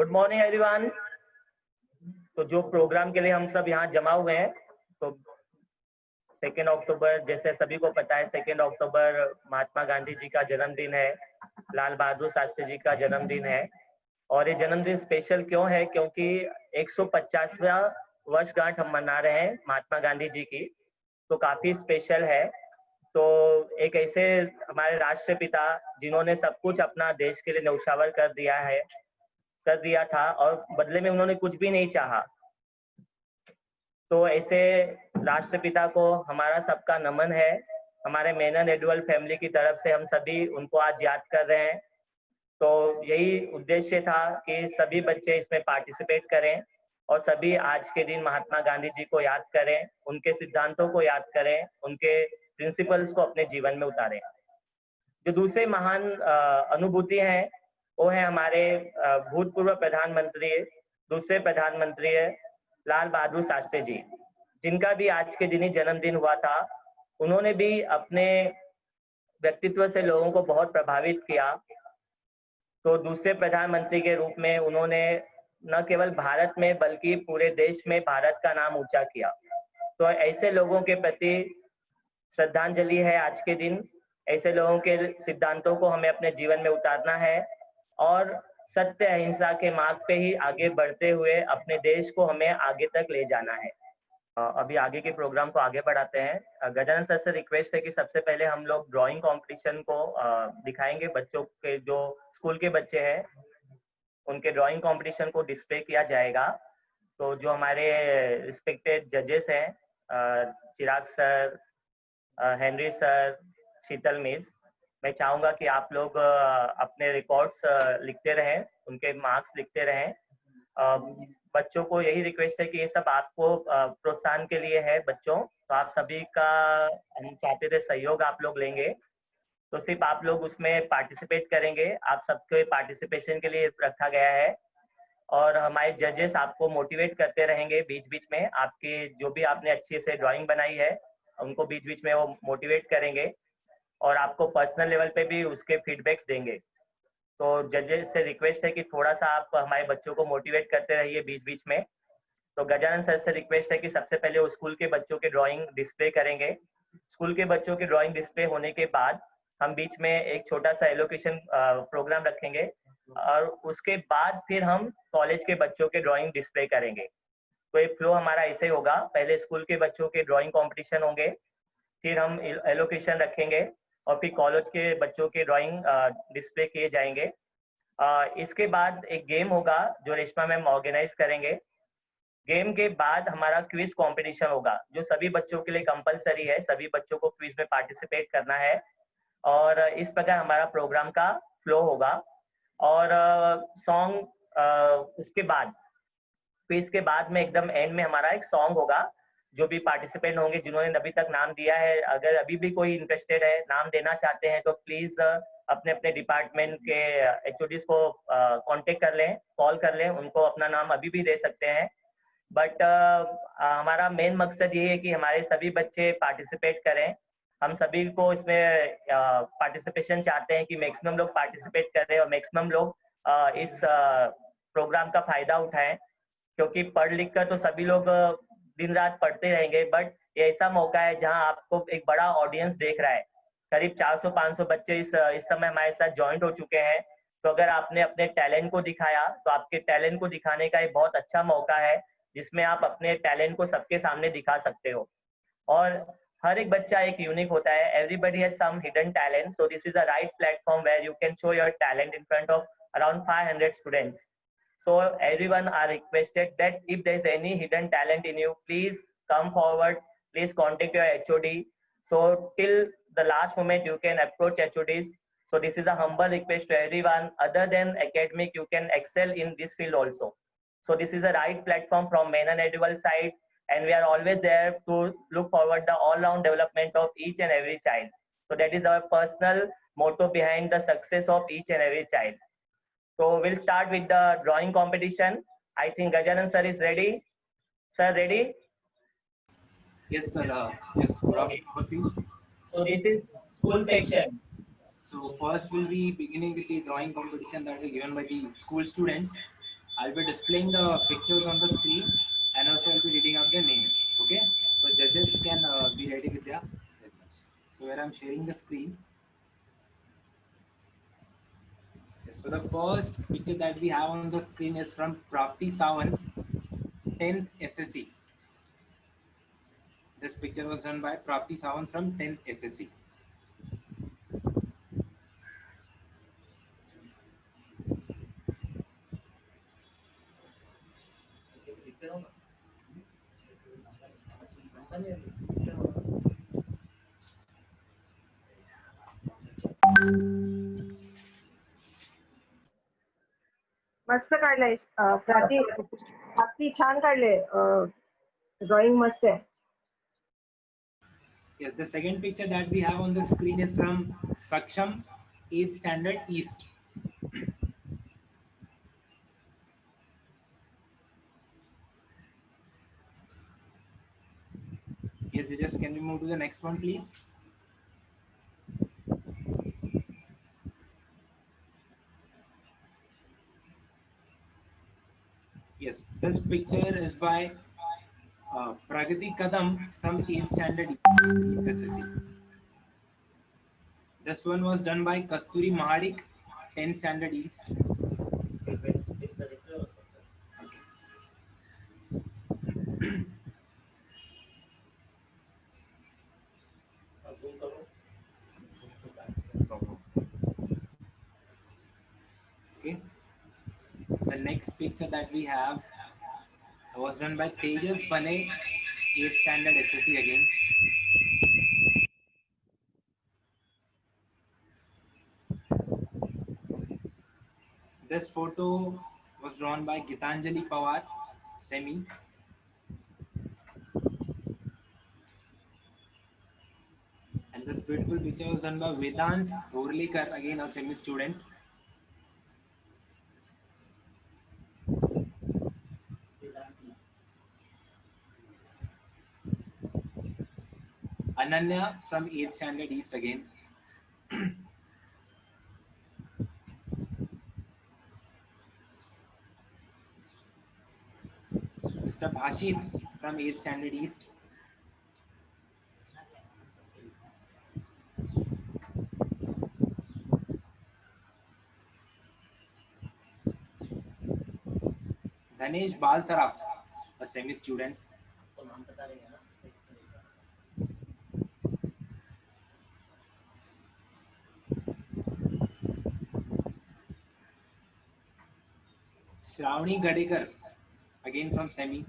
Good morning everyone. तो जो programme के लिए हम सब यहाँ जमा हुए हैं, तो 2 अक्टूबर जैसे सभी को पता है, 2 अक्टूबर महात्मा गांधी जी का जन्मदिन है, लाल बहादुर शास्त्री जी का जन्मदिन है। और ये जन्मदिन स्पेशल क्यों है? क्योंकि 150वां वर्षगांठ हम मना रहे हैं महात्मा गांधी जी की, तो काफी स्पेशल है। तो एक ऐसे हमारे राष्ट्रपिता जिन्होंने सब कुछ अपना देश के लिए न्यौछावर कर दिया था और बदले में उन्होंने कुछ भी नहीं चाहा, तो ऐसे राष्ट्रपिता को हमारा सबका नमन है। हमारे मेनन एडुअल फैमिली की तरफ से हम सभी उनको आज याद कर रहे हैं। तो यही उद्देश्य था कि सभी बच्चे इसमें पार्टिसिपेट करें और सभी आज के दिन महात्मा गांधी जी को याद करें, उनके सिद्धांतों को याद करें, उनके प्रिंसिपल्स को अपने जीवन में उतारें। जो दूसरे महान अनुभूति हैं वो है हमारे भूतपूर्व प्रधानमंत्री, दूसरे प्रधानमंत्री लाल बहादुर शास्त्री जी, जिनका भी आज के दिन ही जन्मदिन हुआ था। उन्होंने भी अपने व्यक्तित्व से लोगों को बहुत प्रभावित किया। तो दूसरे प्रधानमंत्री के रूप में उन्होंने न केवल भारत में बल्कि पूरे देश में भारत का नाम ऊंचा किया। तो ऐसे लोगों के प्रति श्रद्धांजलि है आज के दिन। ऐसे लोगों के सिद्धांतों को हमें अपने जीवन में उतारना है और सत्य अहिंसा के मार्ग पे ही आगे बढ़ते हुए अपने देश को हमें आगे तक ले जाना है। अभी आगे के प्रोग्राम को आगे बढ़ाते हैं। गजानन सर से रिक्वेस्ट है कि सबसे पहले हम लोग ड्राइंग कंपटीशन को दिखाएंगे। बच्चों के जो स्कूल के बच्चे हैं उनके ड्राइंग कंपटीशन को डिस्प्ले किया जाएगा। तो जो हमारे रिस्पेक्टेड जजेस हैं, चिराग सर, हेनरी सर, शीतल मिस, मैं चाहूंगा कि आप लोग अपने रिकॉर्ड्स लिखते रहें, उनके मार्क्स लिखते रहें। बच्चों को यही रिक्वेस्ट है कि ये सब आपको प्रोत्साहन के लिए है बच्चों, तो आप सभी का हम चाहते थे सहयोग आप लोग लेंगे, तो सिर्फ आप लोग उसमें पार्टिसिपेट करेंगे। आप सबके पार्टिसिपेशन के लिए रखा गया है और हमारे जजेस आपको मोटिवेट करते रहेंगे बीच बीच में। आपके जो भी आपने अच्छे से ड्राइंग बनाई है उनको बीच बीच में वो मोटिवेट करेंगे और आपको पर्सनल लेवल पे भी उसके फीडबैक्स देंगे। तो जजेस से रिक्वेस्ट है कि थोड़ा सा आप हमारे बच्चों को मोटिवेट करते रहिए बीच बीच में। तो गजानन सर से रिक्वेस्ट है कि सबसे पहले वो स्कूल के बच्चों के ड्राइंग डिस्प्ले करेंगे। स्कूल के बच्चों की ड्राइंग डिस्प्ले होने के बाद हम बीच में एक छोटा सा एलोकेशन प्रोग्राम रखेंगे और उसके बाद फिर हम कॉलेज के बच्चों के ड्राइंग डिस्प्ले करेंगे। तो ये फ्लो हमारा ऐसे होगा, पहले स्कूल के बच्चों के ड्राइंग कॉम्पिटिशन होंगे, फिर हम एलोकेशन रखेंगे और फिर कॉलेज के बच्चों के ड्राइंग डिस्प्ले किए जाएंगे। इसके बाद एक गेम होगा जो रेशमा मैम ऑर्गेनाइज करेंगे। गेम के बाद हमारा क्विज कंपटीशन होगा जो सभी बच्चों के लिए कंपलसरी है, सभी बच्चों को क्विज में पार्टिसिपेट करना है और इस प्रकार हमारा प्रोग्राम का फ्लो होगा। और सॉन्ग उसके बाद, क्विज के बाद में एकदम एंड में हमारा एक सॉन्ग होगा। जो भी पार्टिसिपेंट होंगे जिन्होंने अभी तक नाम दिया है, अगर अभी भी कोई इंटरेस्टेड है, नाम देना चाहते हैं, तो प्लीज अपने अपने डिपार्टमेंट के एचओडीज को कांटेक्ट कर लें, कॉल कर लें, उनको अपना नाम अभी भी दे सकते हैं। बट हमारा मेन मकसद ये है कि हमारे सभी बच्चे पार्टिसिपेट करें। हम सभी को इसमें पार्टिसिपेशन चाहते हैं कि मैक्सिमम लोग पार्टिसिपेट करें और मैक्सिमम लोग इस प्रोग्राम का फायदा उठाएं, क्योंकि पढ़ लिख कर तो सभी लोग दिन रात पढ़ते रहेंगे, बट ये ऐसा मौका है जहां आपको एक बड़ा ऑडियंस देख रहा है। करीब 400-500 बच्चे इस समय हमारे साथ ज्वाइंट हो चुके हैं। तो अगर आपने अपने टैलेंट को दिखाया तो आपके टैलेंट को दिखाने का एक बहुत अच्छा मौका है जिसमें आप अपने टैलेंट को सबके सामने दिखा सकते हो। और हर एक बच्चा एक यूनिक होता है, everybody has some hidden talent, so this is a right platform where you can show your talent in front of around 500 students. So everyone are requested that if there is any hidden talent in you, please come forward, please contact your HOD. So till the last moment you can approach HODs. So this is a humble request to everyone. Other than academic, you can excel in this field also. So this is a right platform from Menon Edual side, and we are always there to look forward the all-round development of each and every child. So that is our personal motto behind the success of each and every child. So we'll start with the drawing competition. I think Gajanan sir is ready. Sir, ready? Yes, sir. Yes, good afternoon. So this is school section. So first we'll be beginning with the drawing competition that is given by the school students. I'll be displaying the pictures on the screen and also I'll be reading out their names. Okay, so judges can be ready with their statements. So where I'm sharing the screen. Yes, so the first picture that we have on the screen is from Prapti Sawant, 10th SSC. This picture was done by Prapti Sawant from 10th SSC. मस्त काढलंय प्राप्ती छान काढले drawing मस्त आहे. Yes, the second picture that we have on the screen is from Saksham, 8th Standard East. Yes, just can we move to the next one, please? Yes, this picture is by Pragati Kadam from 8th Standard SSC. This one was done by Kasturi Mahadik, 10th Standard East. Okay. The next picture that we have was done by Tejas Bane, 8th Standard SSC again. This photo was drawn by Gitanjali Pawar, semi. And this beautiful picture was done by Vedant Horlikar, again a semi student. Ananya from 8th Standard East again. Mr. Bhashit from 8th Standard East. Dhanesh Balsaraf, a semi student. Shravani Gadekar, again from semi.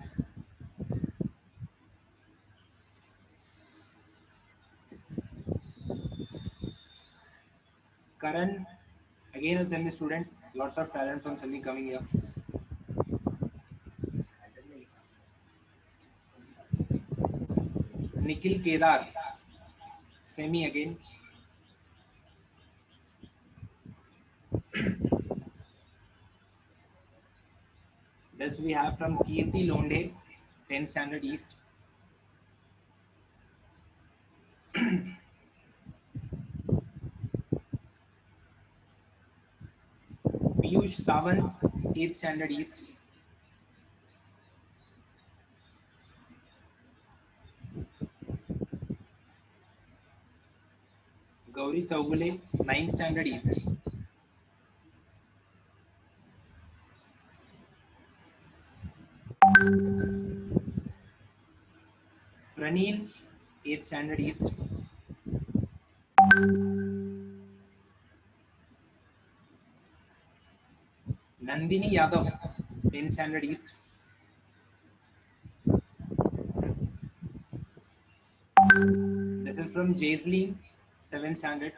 Karan, again a semi student. Lots of talent from semi coming here. Nikhil Kedar, semi again. This we have from Kirti Londe, 10th Standard East. Piyush Sawant, 8th Standard East. Gauri Chaugule, 9th Standard East. Pranil, 8th Standard East. Nandini Yadav, 10th Standard East. This is from Jaislene, 7th Standard.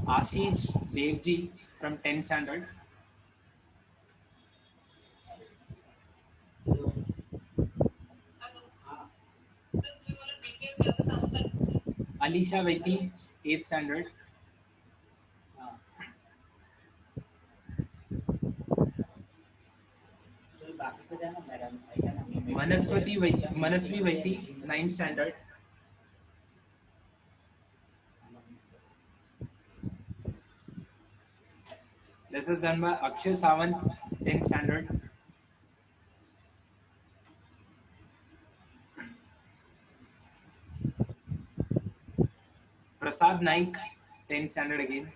Ashish Devji from 10th Standard. Alisha Vaiti, 8th Standard. Manaswi Vaiti, 9th Standard. This is done by Akshay Sawant, 10th standard. Prasad Naik, 10th standard again.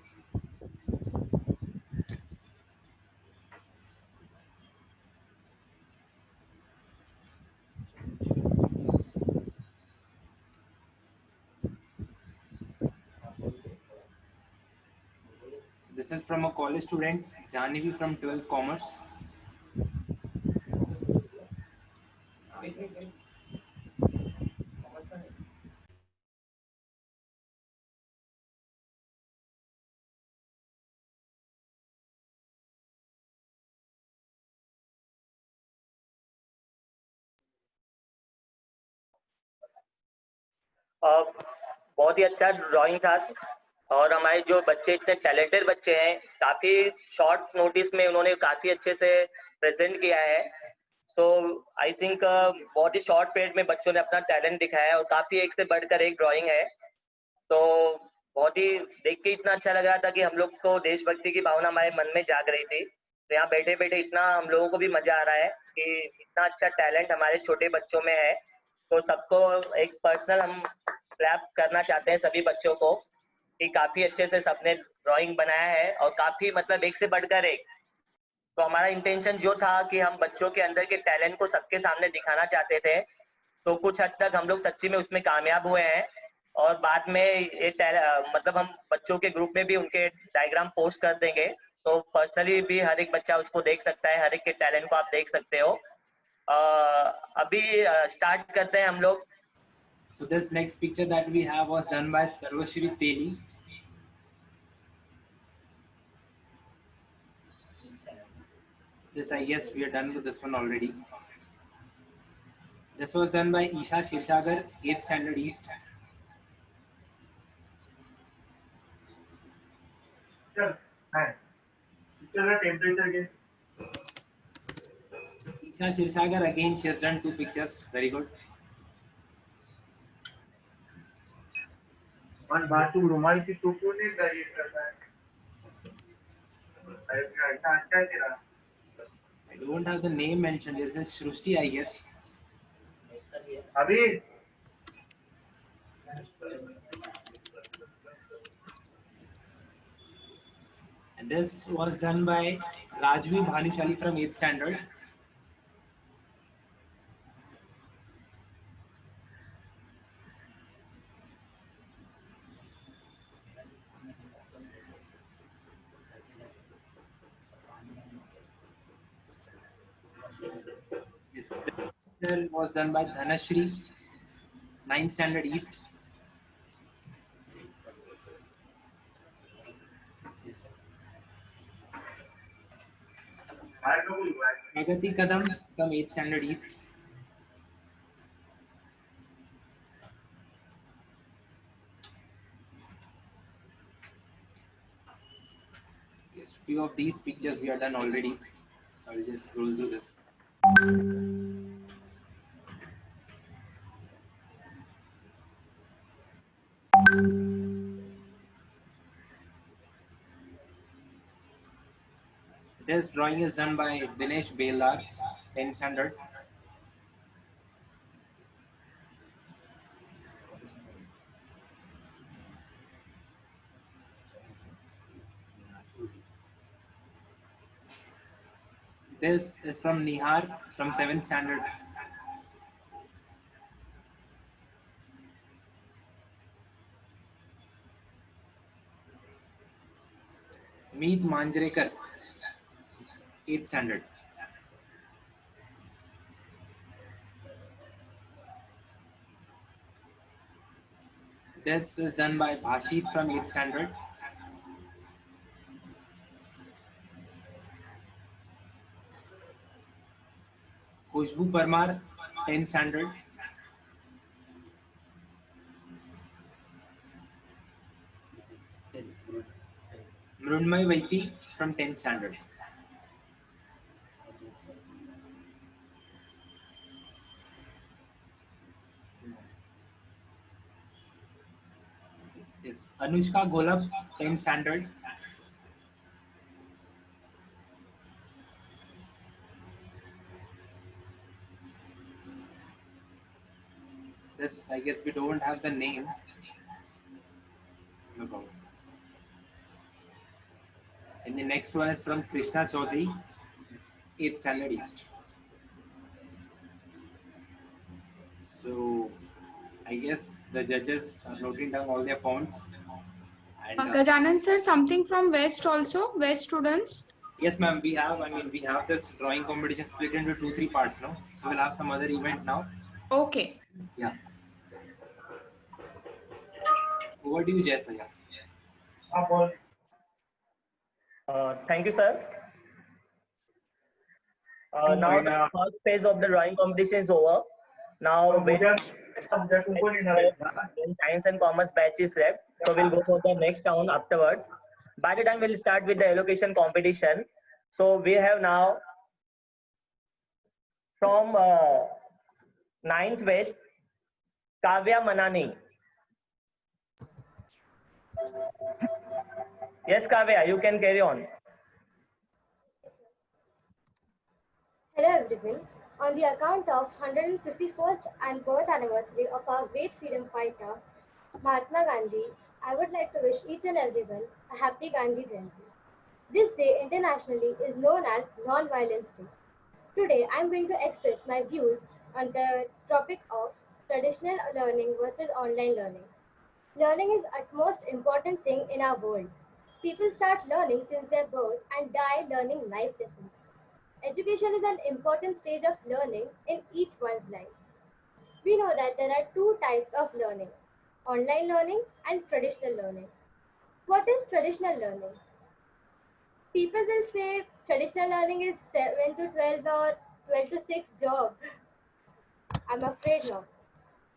This is from a college student, Jahnavi from 12th Commerce. बहुत ही अच्छा drawing था और हमारे जो बच्चे इतने talented बच्चे हैं, काफी शॉर्ट नोटिस में उन्होंने काफी अच्छे से प्रेजेंट किया है। सो आई थिंक बहुत ही शॉर्ट पीरियड में बच्चों ने अपना टैलेंट दिखाया है और काफी एक से बढ़कर एक ड्राइंग है। तो बहुत ही देख के इतना अच्छा लग रहा था कि हम लोग को देशभक्ति की भावना हमारे मन में जाग रही थी। तो यहाँ बैठे बैठे इतना हम लोगों को भी मजा आ रहा है कि इतना अच्छा टैलेंट हमारे छोटे बच्चों में है। तो सबको एक पर्सनल हम क्लैप करना चाहते हैं सभी बच्चों को कि काफी अच्छे से सबने ड्राइंग बनाया है और काफी मतलब एक से बढ़कर एक। तो हमारा इंटेंशन जो था कि हम बच्चों के अंदर के टैलेंट को सबके सामने दिखाना चाहते थे, तो कुछ हद तक हम लोग सच्ची में उसमें कामयाब हुए हैं। और बाद में ये मतलब हम बच्चों के ग्रुप में भी उनके डायग्राम पोस्ट कर देंगे, तो पर्सनली भी हर एक बच्चा उसको देख सकता है, हर एक के टैलेंट को आप देख सकते हो। अभी स्टार्ट करते हैं हम लोग। So this next picture that we have was done by Sarvashri Teli. This I guess we are done with this one already. This was done by Isha Shirsagar, 8th standard East. Isha Shirsagar again, she has done 2 pictures. Very good. मन बातू रुमाल की टोपी नहीं diet करता है। अच्छा तेरा। I don't have the name mentioned. This is Shrusti, I guess. अभी And this was done by Rajvi Bhanushali from 8th standard. This picture was done by Dhanashri, 9th standard East. Pragati Kadam from 8th standard East. Yes, few of these pictures we are done already. So I'll just scroll through this. This drawing is done by Dinesh Belar, 10th standard. This is from Nihar from 7th standard. Meet Manjrekar, 8th standard. This is done by Bhashit from 8th standard. Khushbu Parmar, 10th standard. Mrunmay Vaiti from 10th standard. Yes, Anushka Golab, 10th standard. this, I guess we don't have the name. No problem. And the next one is from Krishna Chaudhary, 8th Standard East. So I guess the judges are noting down all their points. And, Gajanan sir, something from West also, West students. yes, ma'am. We have this drawing competition split into 2-3 parts, no? So we'll have some other event now. Okay. Yeah. Over to you, Jaisalya. Thank you, sir. Now the first phase of the drawing competition is over. Now science and commerce batch is left, so we'll go for the next round afterwards. By the time we'll start with the allocation competition. So we have now from 9th West, Kavya Manani. Yes, Kavya, you can carry on. Hello everyone. On the account of 151st and birth anniversary of our great freedom fighter, Mahatma Gandhi, I would like to wish each and everyone a happy Gandhi Jayanti. This day internationally is known as Non-Violence Day. Today I am going to express my views on the topic of traditional learning versus online learning. Learning is the utmost important thing in our world. People start learning since their birth and die learning life lessons. Education is an important stage of learning in each one's life. We know that there are two types of learning, online learning and traditional learning. What is traditional learning? People will say traditional learning is 7 to 12 or 12 to 6 job. I'm afraid not.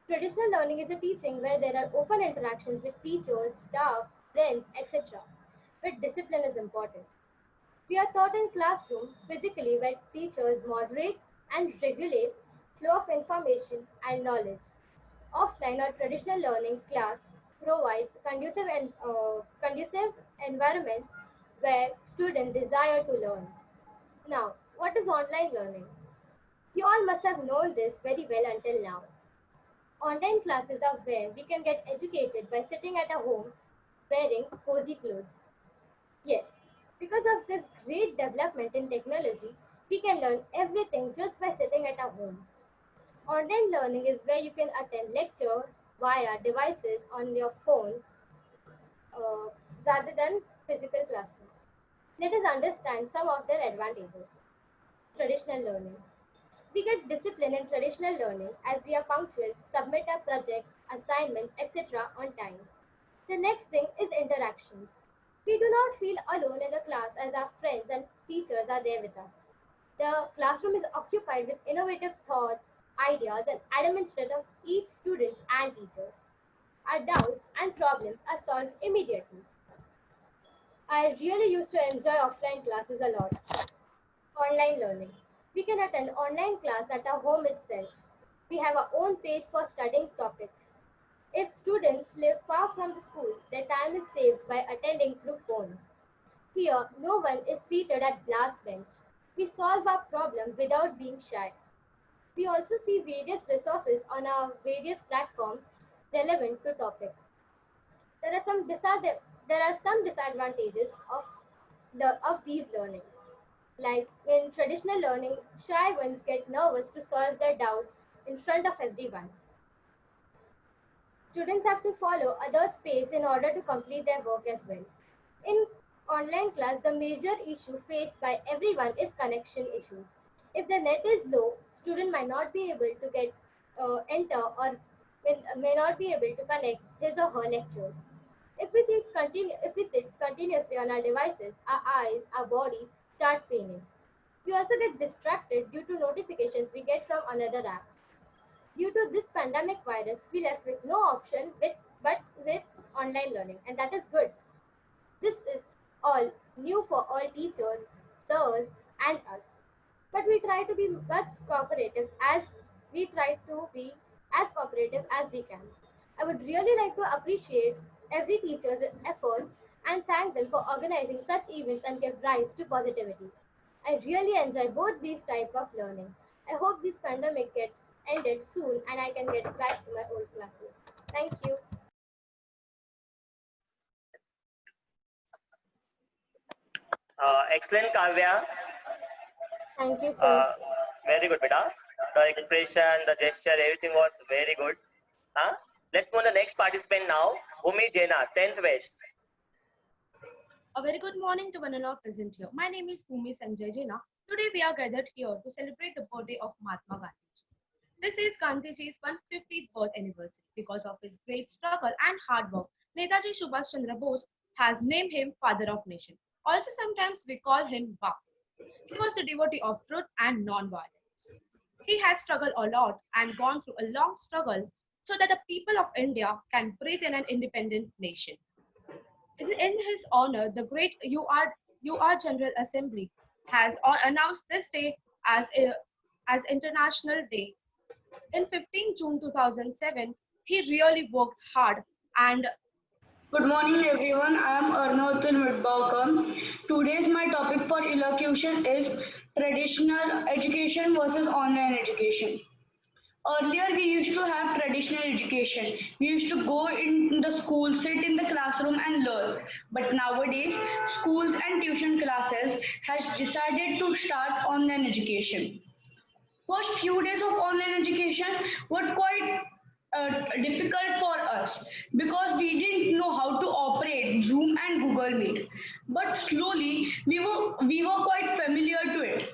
Traditional learning is a teaching where there are open interactions with teachers, staffs, friends, etc. But discipline is important. We are taught in classroom physically where teachers moderate and regulate flow of information and knowledge. Offline or traditional learning class provides conducive environment where students desire to learn. Now, what is online learning? You all must have known this very well until now. Online classes are where we can get educated by sitting at a home wearing cozy clothes. Yes, because of this great development in technology, we can learn everything just by sitting at our home. Online learning is where you can attend lecture via devices on your phone uh, rather than physical classroom. Let us understand some of their advantages. Traditional learning. We get discipline in traditional learning as we are punctual, submit our projects, assignments, etc. on time. The next thing is interactions. We do not feel alone in the class as our friends and teachers are there with us. The classroom is occupied with innovative thoughts, ideas, and adamant strength of each student and teachers. Our doubts and problems are solved immediately. I really used to enjoy offline classes a lot. Online learning. We can attend online class at our home itself. We have our own page for studying topics. If students live far from the school, their time is saved by attending through phone. Here, no one is seated at last bench. We solve our problem without being shy. We also see various resources on our various platforms relevant to topic. There are some disadvantages of these learnings. Like in traditional learning, shy ones get nervous to solve their doubts in front of everyone. Students have to follow others' pace in order to complete their work as well. In online class, the major issue faced by everyone is connection issues. If the net is low, student might not be able to get enter or may not be able to connect his or her lectures. If we sit continuously on our devices, our eyes, our body start paining. We also get distracted due to notifications we get from another apps. Due to this pandemic virus, we left with no option but with online learning, and that is good. This is all new for all teachers, sirs, and us. But we try to be we try to be as cooperative as we can. I would really like to appreciate every teacher's effort and thank them for organizing such events and give rise to positivity. I really enjoy both these types of learning. I hope this pandemic gets ended soon and I can get back to my old classes. Thank you. Excellent, Kavya. Thank you, sir. Very good, beta. The expression, the gesture, everything was very good. Let's move to the next participant now. Bhumi Jaina, 10th West. A very good morning to one and all present here. My name is Bhumi Sanjay Jaina. Today we are gathered here to celebrate the birthday of Mahatma Gandhi. This is Gandhiji's 150th birth anniversary. Because of his great struggle and hard work, Netaji Subhash Chandra Bose has named him Father of Nation. Also sometimes we call him Bap. He was a devotee of truth and non-violence. He has struggled a lot and gone through a long struggle so that the people of India can breathe in an independent nation. In his honor, the great UR General Assembly has announced this day as International Day. In 15 June 2007, he really worked hard and Good morning everyone, I am Arnautun Midbaukam. Today's my topic for elocution is traditional education versus online education. Earlier we used to have traditional education. We used to go in the school, sit in the classroom and learn. But nowadays, schools and tuition classes has decided to start online education. First few days of online education were quite difficult for us because we didn't know how to operate Zoom and Google Meet. But slowly we were quite familiar to it.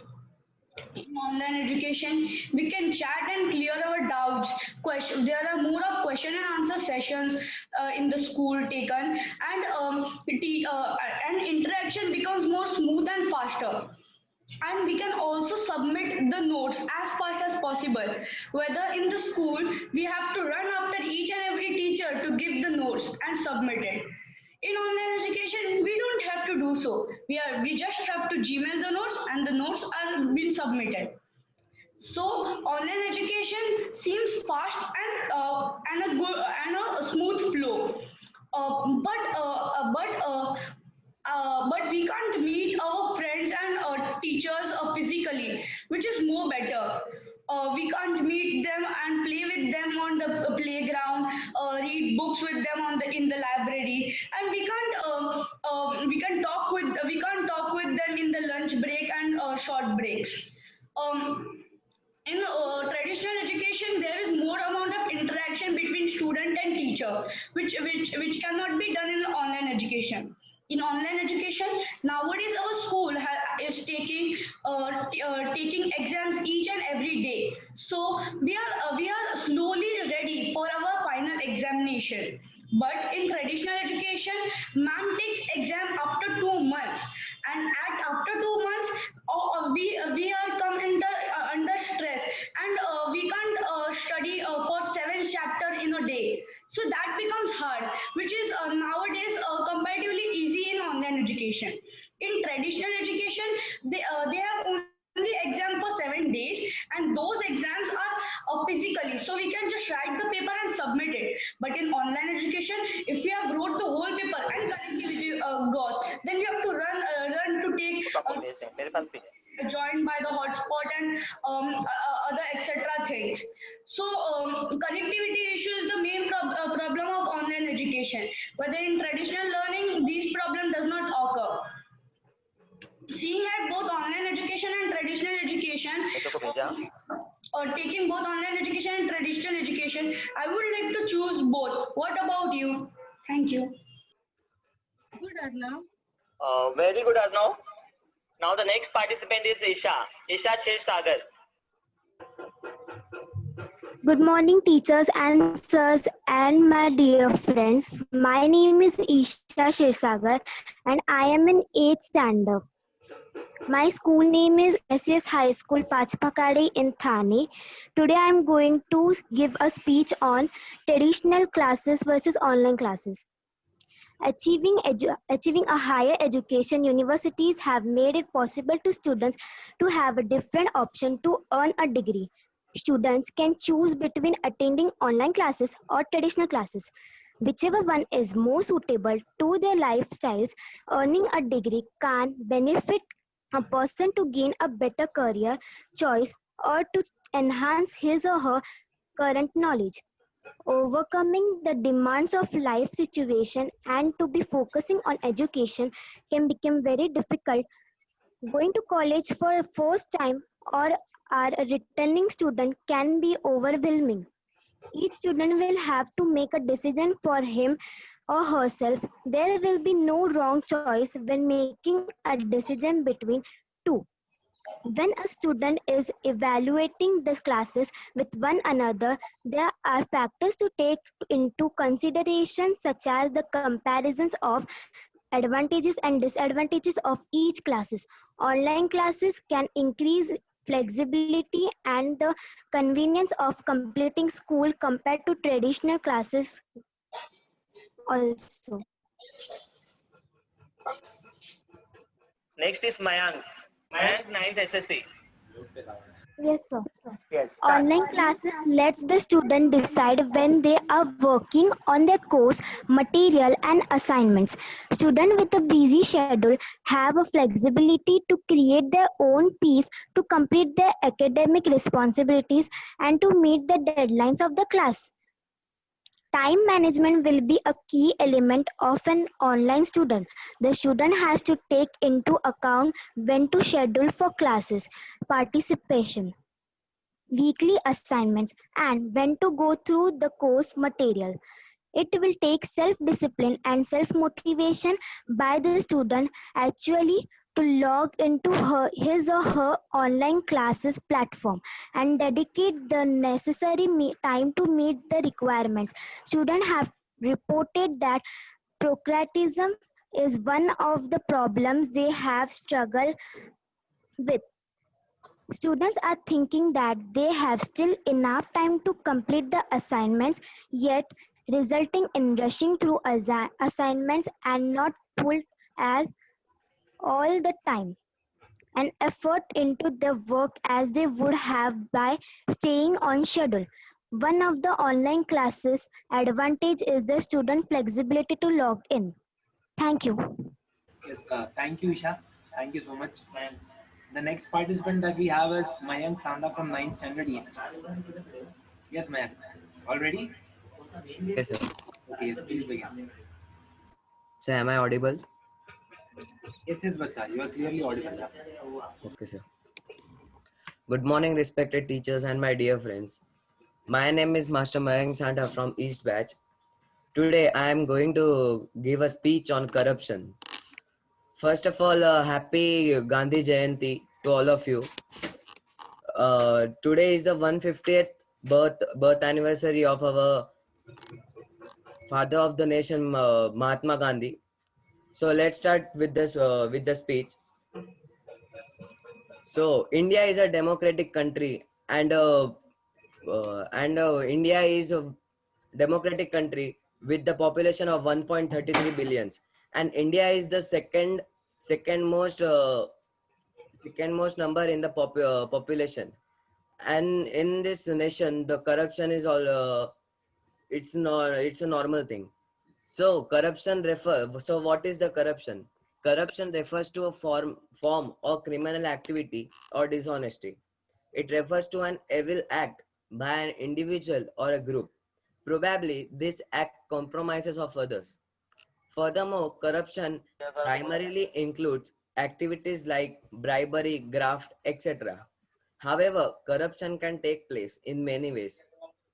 In online education, we can chat and clear our doubts. There are more of question and answer sessions in the school taken, and interaction becomes more smooth and faster. And we can also submit the notes as fast as possible. Whether in the school, we have to run after each and every teacher to give the notes and submit it. In online education, we don't have to do so. We just have to Gmail the notes and the notes are being submitted. So online education seems fast and a good and a smooth flow. But we can't meet our friends and teachers physically, which is more better. We can't meet them and play with them on the playground, read books with them in the library, and we can't talk with them in the lunch break and short breaks. In traditional education, there is more amount of interaction between student and teacher, which cannot be done in online education. In online education, nowadays our school is taking exams each and every day. So we are slowly ready for our final examination. But in traditional education, ma'am takes exam after 2 months, and after 2 months, we are come under stress, and we can't study for 7 chapters in a day. So that becomes hard, which is nowadays comparatively easy in online education. In traditional education, they have only exam for 7 days, and those exams are physically, so we can just write the paper and submit it. But in online education, if we have wrote the whole paper and connectivity goes, then we have to run to take joined by the hotspot and other etc. things. So connectivity issue is the main problem of online education. Whether in traditional learning, these problem does not occur. Seeing at both online education and traditional education, or taking both online education and traditional education, I would like to choose both. What about you? Thank you. good Arnav. Very good, Arnav. Now the next participant is Isha Shirsagar. Good morning, teachers and sirs and my dear friends. My name is Isha Shirsagar and I am in 8th standard. My school name is SES High School, Pachpakadi in Thane. Today I am going to give a speech on traditional classes versus online classes. Achieving a higher education, universities have made it possible to students to have a different option to earn a degree. Students can choose between attending online classes or traditional classes. Whichever one is more suitable to their lifestyles, earning a degree can benefit a person to gain a better career choice or to enhance his or her current knowledge. Overcoming the demands of life situation and to be focusing on education can become very difficult. Going to college for a first time or are a returning student can be overwhelming. Each student will have to make a decision for him or herself. There will be no wrong choice when making a decision between two. When a student is evaluating the classes with one another, there are factors to take into consideration, such as the comparisons of advantages and disadvantages of each classes. Online classes can increase flexibility and the convenience of completing school compared to traditional classes also. Next is Mayank. Mayank, 9th SSC. Yes, sir. Yes. Start. Online classes lets the student decide when they are working on their course material and assignments. Students with a busy schedule have a flexibility to create their own pace to complete their academic responsibilities and to meet the deadlines of the class. Time management will be a key element of an online student. The student has to take into account when to schedule for classes, participation, weekly assignments, and when to go through the course material. It will take self-discipline and self-motivation by the student actually to log into his or her online classes platform and dedicate the necessary time to meet the requirements. Students have reported that procrastination is one of the problems they have struggled with. Students are thinking that they have still enough time to complete the assignments, yet resulting in rushing through assignments and not pulled as all the time and effort into the work as they would have by staying on schedule. One of the online classes advantage is the student flexibility to log in. Thank you. Yes, thank you, Isha. Thank you so much. And the next participant that we have is Mayank Sanda from 9th Standard East. Yes, Mayank. All ready? Yes, sir. Okay, yes, please begin. So, am I audible? Yes, Bacha. You are clearly audible. Okay, sir. Good morning, respected teachers and my dear friends. My name is Master Mayank Santa from East Batch. Today, I am going to give a speech on corruption. First of all, happy Gandhi Jayanti to all of you. Today is the 150th birth anniversary of our father of the nation, Mahatma Gandhi. So let's start with this with the speech. So India is a democratic country, and India is a democratic country with the population of 1.33 billions, and India is the second most number in the population. And in this nation, the corruption is all it's a normal thing. So what is the corruption? Corruption refers to a form or criminal activity or dishonesty. It refers to an evil act by an individual or a group. Probably this act compromises of others. Furthermore, corruption primarily includes activities like bribery, graft, etc. However, corruption can take place in many ways.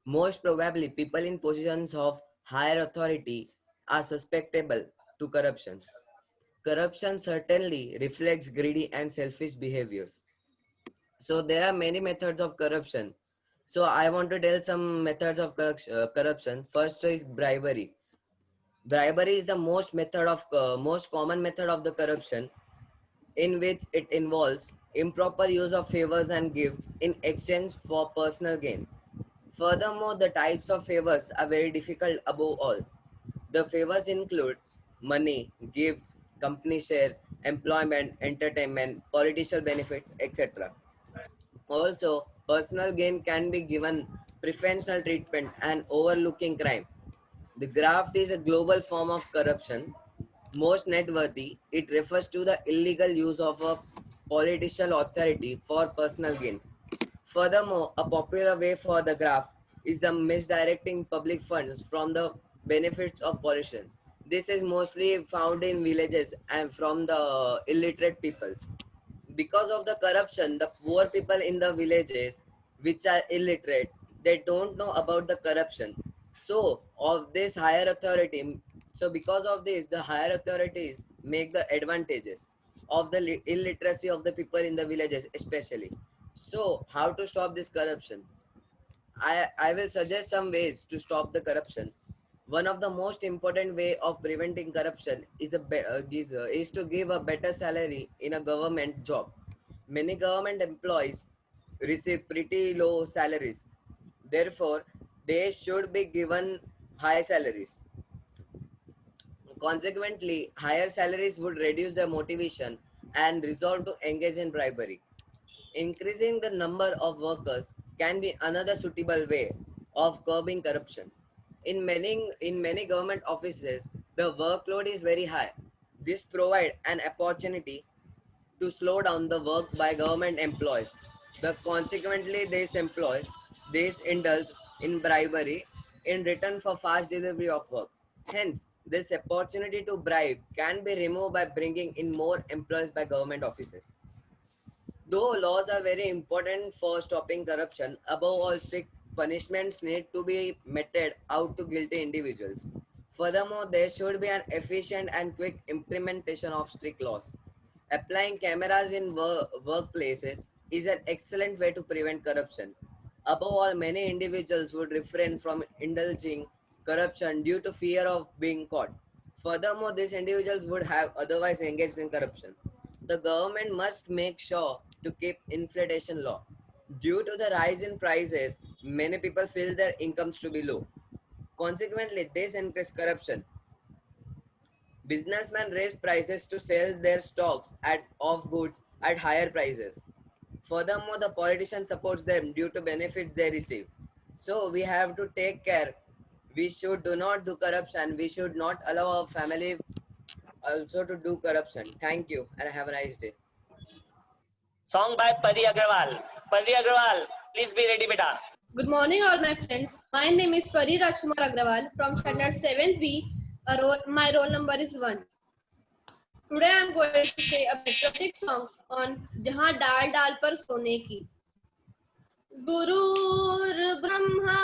Most probably, people in positions of higher authority are susceptible to corruption. Corruption certainly reflects greedy and selfish behaviors. So there are many methods of corruption. So I want to tell some methods of corruption. First is bribery. Bribery is the most common method of the corruption, in which it involves improper use of favors and gifts in exchange for personal gain. Furthermore, the types of favors are very difficult above all. The favors include money, gifts, company share, employment, entertainment, political benefits, etc. Also, personal gain can be given preferential treatment and overlooking crime. The graft is a global form of corruption. Most noteworthy, it refers to the illegal use of a political authority for personal gain. Furthermore, a popular way for the graft is the misdirecting public funds from the benefits of pollution. This is mostly found in villages and from the illiterate peoples. Because of the corruption, the poor people in the villages which are illiterate, they don't know about the corruption. So of this higher authority, so because of this, the higher authorities make the advantages of the illiteracy of the people in the villages especially. So how to stop this corruption? I will suggest some ways to stop the corruption. One of the most important way of preventing corruption is to give a better salary in a government job. Many government employees receive pretty low salaries. Therefore, they should be given high salaries. Consequently, higher salaries would reduce their motivation and resolve to engage in bribery. Increasing the number of workers can be another suitable way of curbing corruption. In many government offices, the workload is very high. This provides an opportunity to slow down the work by government employees. Consequently, these indulge in bribery in return for fast delivery of work. Hence, this opportunity to bribe can be removed by bringing in more employees by government offices. Though laws are very important for stopping corruption, above all, strict punishments need to be meted out to guilty individuals. Furthermore, there should be an efficient and quick implementation of strict laws. Applying cameras in workplaces is an excellent way to prevent corruption. Above all, many individuals would refrain from indulging corruption due to fear of being caught. Furthermore, these individuals would have otherwise engaged in corruption. The government must make sure to keep inflation low. Due to the rise in prices, many people feel their incomes to be low. Consequently, this increases corruption. Businessmen raise prices to sell their stocks of goods at higher prices. Furthermore, the politician supports them due to benefits they receive. So we have to take care. We should do not do corruption. We should not allow our family also to do corruption. Thank you and have a nice day. Song by Pari Agrawal. Pari Agrawal, please be ready, beta. Good morning, all my friends. My name is Pari Rajkumar Agrawal from standard 7B. My roll number is 1. Today I am going to say a patriotic song on Jahan Dal Dal Par Sone Ki. Gurur Brahma,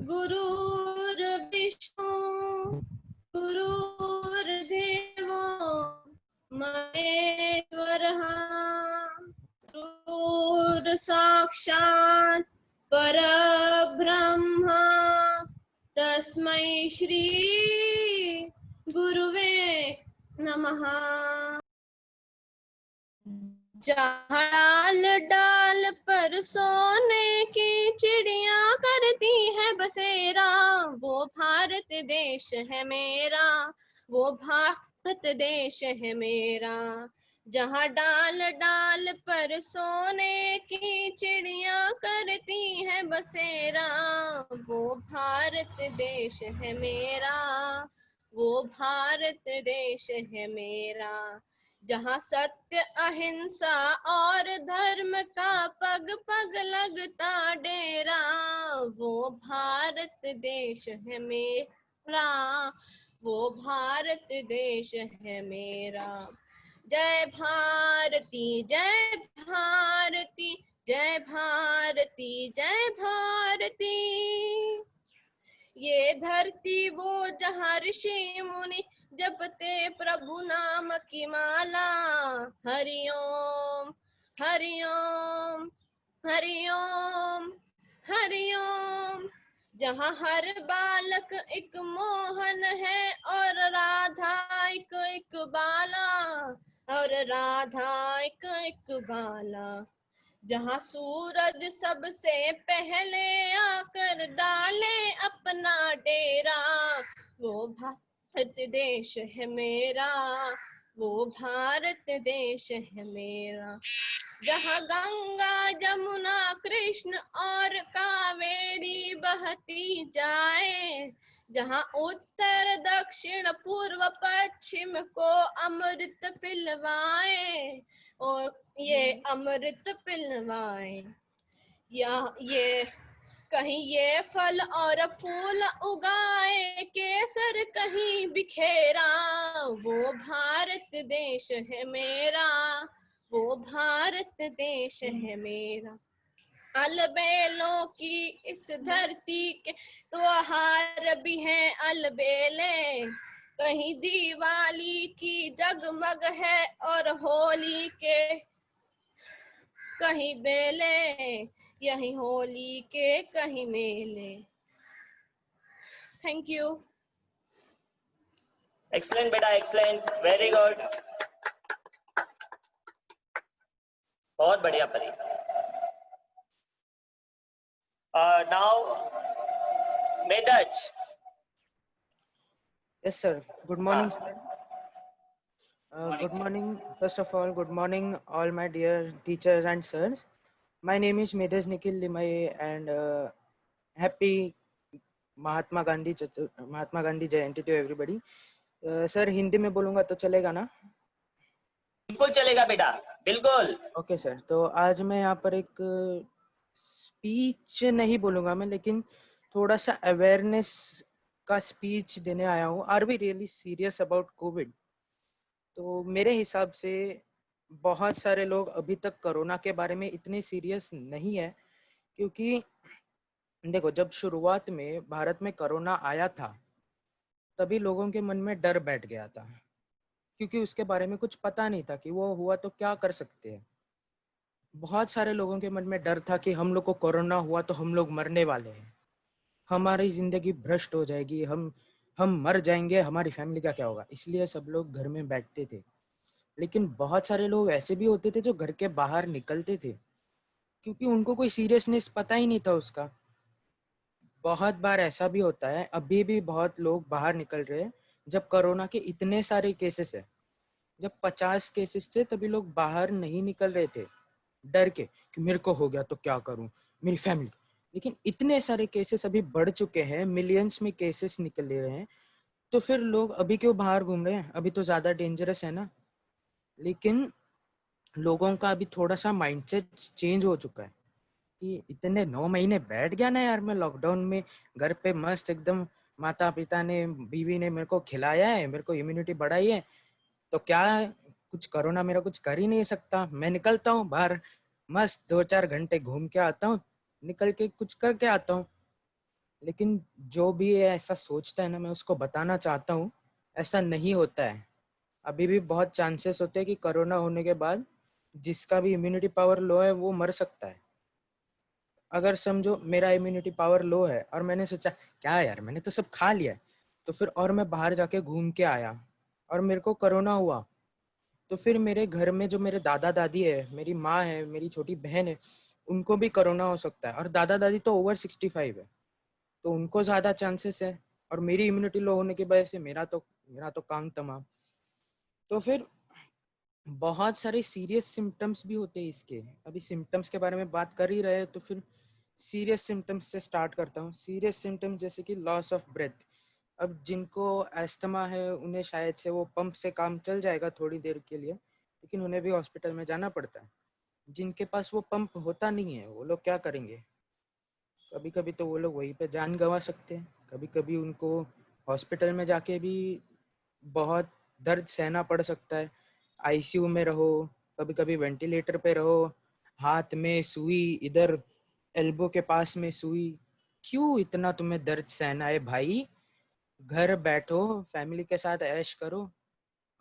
Gurur Vishnu, Gurur Devo Maheshwaraha, Gurur Sakshat Parabrahma, Tasmai Shri Guruve Namaha. डाल डाल पर सोने की चिड़िया करती है बसेरा, वो भारत देश है मेरा, वो भारत देश है मेरा। जहाँ डाल डाल पर सोने की चिड़िया करती है बसेरा, वो भारत देश है मेरा, वो भारत देश है मेरा। जहाँ सत्य अहिंसा और धर्म का पग पग लगता डेरा, वो भारत देश है मेरा, वो भारत देश है मेरा। जय भारती जय भारती, जय भारती जय भारती। ये धरती वो जहाँ ऋषि मुनि जपते प्रभु नाम की माला। हरिओम हरिओम हरिओम हरिओम। जहाँ हर बालक एक मोहन है और राधा एक बाला, और राधा एक बाला। जहाँ सूरज सबसे पहले आकर डाले अपना डेरा, वो भारत देश है मेरा, वो भारत देश है मेरा। जहाँ गंगा जमुना कृष्ण और कावेरी बहती जाए, जहाँ उत्तर दक्षिण पूर्व पश्चिम को अमृत पिलवाए, और ये अमृत पिलवाए। ये कहीं ये फल और फूल उगाए, केसर कहीं बिखेरा, वो भारत देश है मेरा, वो भारत देश है मेरा। अलबेलों की इस धरती के त्योहार भी हैं अलबेले, कहीं दिवाली की जगमग है और होली के कहीं बेले, यही होली के कहीं मेले। Thank you. एक्सलेंट बेटा, एक्सलेंट, वेरी गुड, बहुत बढ़िया परी। Now मेदज। Yes, sir. Good morning, sir. Good morning. First of all, good morning, all my dear teachers and sirs. My name is Medhaj Nikhil Limaye, and happy Mahatma Gandhi Jayanti to everybody. Sir, Hindi में बोलूँगा तो चलेगा ना? बिल्कुल चलेगा बेटा, बिल्कुल। Okay sir, तो आज मैं यहाँ पर एक स्पीच नहीं बोलूँगा मैं, लेकिन थोड़ा सा अवेयरनेस का स्पीच देने आया हूँ। Are we really serious about COVID? तो मेरे हिसाब से बहुत सारे लोग अभी तक कोरोना के बारे में इतने सीरियस नहीं है, क्योंकि देखो, जब शुरुआत में भारत में कोरोना आया था तभी लोगों के मन में डर बैठ गया था, क्योंकि उसके बारे में कुछ पता नहीं था कि वो हुआ तो क्या कर सकते हैं। बहुत सारे लोगों के मन में डर था कि हम लोग को कोरोना हुआ तो हम लोग मरने वाले हैं, हमारी जिंदगी भ्रष्ट हो जाएगी, हम मर जाएंगे, हमारी फैमिली का क्या होगा। इसलिए सब लोग घर में बैठते थे। लेकिन बहुत सारे लोग ऐसे भी होते थे जो घर के बाहर निकलते थे, क्योंकि उनको कोई सीरियसनेस पता ही नहीं था उसका। बहुत बार ऐसा भी होता है, अभी भी बहुत लोग बाहर निकल रहे हैं जब कोरोना के इतने सारे केसेस है। जब 50 केसेस थे तभी लोग बाहर नहीं निकल रहे थे, डर के कि मेरे को हो गया तो क्या करूं, मेरी फैमिली। लेकिन इतने सारे केसेस अभी बढ़ चुके हैं, मिलियंस में केसेस निकल रहे हैं, तो फिर लोग अभी क्यों बाहर घूम रहे हैं? अभी तो ज्यादा डेंजरस है ना। लेकिन लोगों का अभी थोड़ा सा माइंडसेट चेंज हो चुका है कि इतने 9 महीने बैठ गया ना यार, मैं लॉकडाउन में घर पे मस्त एकदम, माता पिता ने, बीवी ने मेरे को खिलाया है, मेरे को इम्यूनिटी बढ़ाई है, तो क्या कुछ कोरोना मेरा कुछ कर ही नहीं सकता। मैं निकलता हूँ बाहर, मस्त 2-4 घंटे घूम के आता हूँ, निकल के कुछ करके आता हूँ। लेकिन जो भी ऐसा सोचता है ना, मैं उसको बताना चाहता हूँ ऐसा नहीं होता है। अभी भी बहुत चांसेस होते हैं कि कोरोना होने के बाद जिसका भी इम्यूनिटी पावर लो है वो मर सकता है। अगर समझो मेरा इम्यूनिटी पावर लो है और मैंने सोचा क्या यार, मैंने तो सब खा लिया है, तो फिर और मैं बाहर जाके घूम के आया और मेरे को कोरोना हुआ, तो फिर मेरे घर में जो मेरे दादा दादी है, मेरी माँ है, मेरी छोटी बहन है, उनको भी कोरोना हो सकता है। और दादा दादी तो ओवर 65 है, तो उनको ज़्यादा चांसेस है। और मेरी इम्यूनिटी लो होने की वजह से मेरा तो काम तमाम। तो फिर बहुत सारे सीरियस सिम्टम्स भी होते हैं इसके। अभी सिम्टम्स के बारे में बात कर ही रहे हैं, तो फिर सीरियस सिम्टम्स से स्टार्ट करता हूँ। सीरियस सिम्टम्स जैसे कि लॉस ऑफ ब्रेथ। अब जिनको एस्थमा है उन्हें शायद से वो पंप से काम चल जाएगा थोड़ी देर के लिए, लेकिन उन्हें भी हॉस्पिटल में जाना पड़ता है। जिनके पास वो पंप होता नहीं है वो लोग क्या करेंगे? कभी कभी तो वो लोग वहीं पे जान गंवा सकते हैं, कभी कभी उनको हॉस्पिटल में जाके भी बहुत दर्द सहना पड़ सकता है। आईसीयू में रहो, कभी कभी वेंटिलेटर पे रहो, हाथ में सुई, इधर एल्बो के पास में सुई। क्यों इतना तुम्हें दर्द सहना है भाई? घर बैठो, फैमिली के साथ ऐश करो।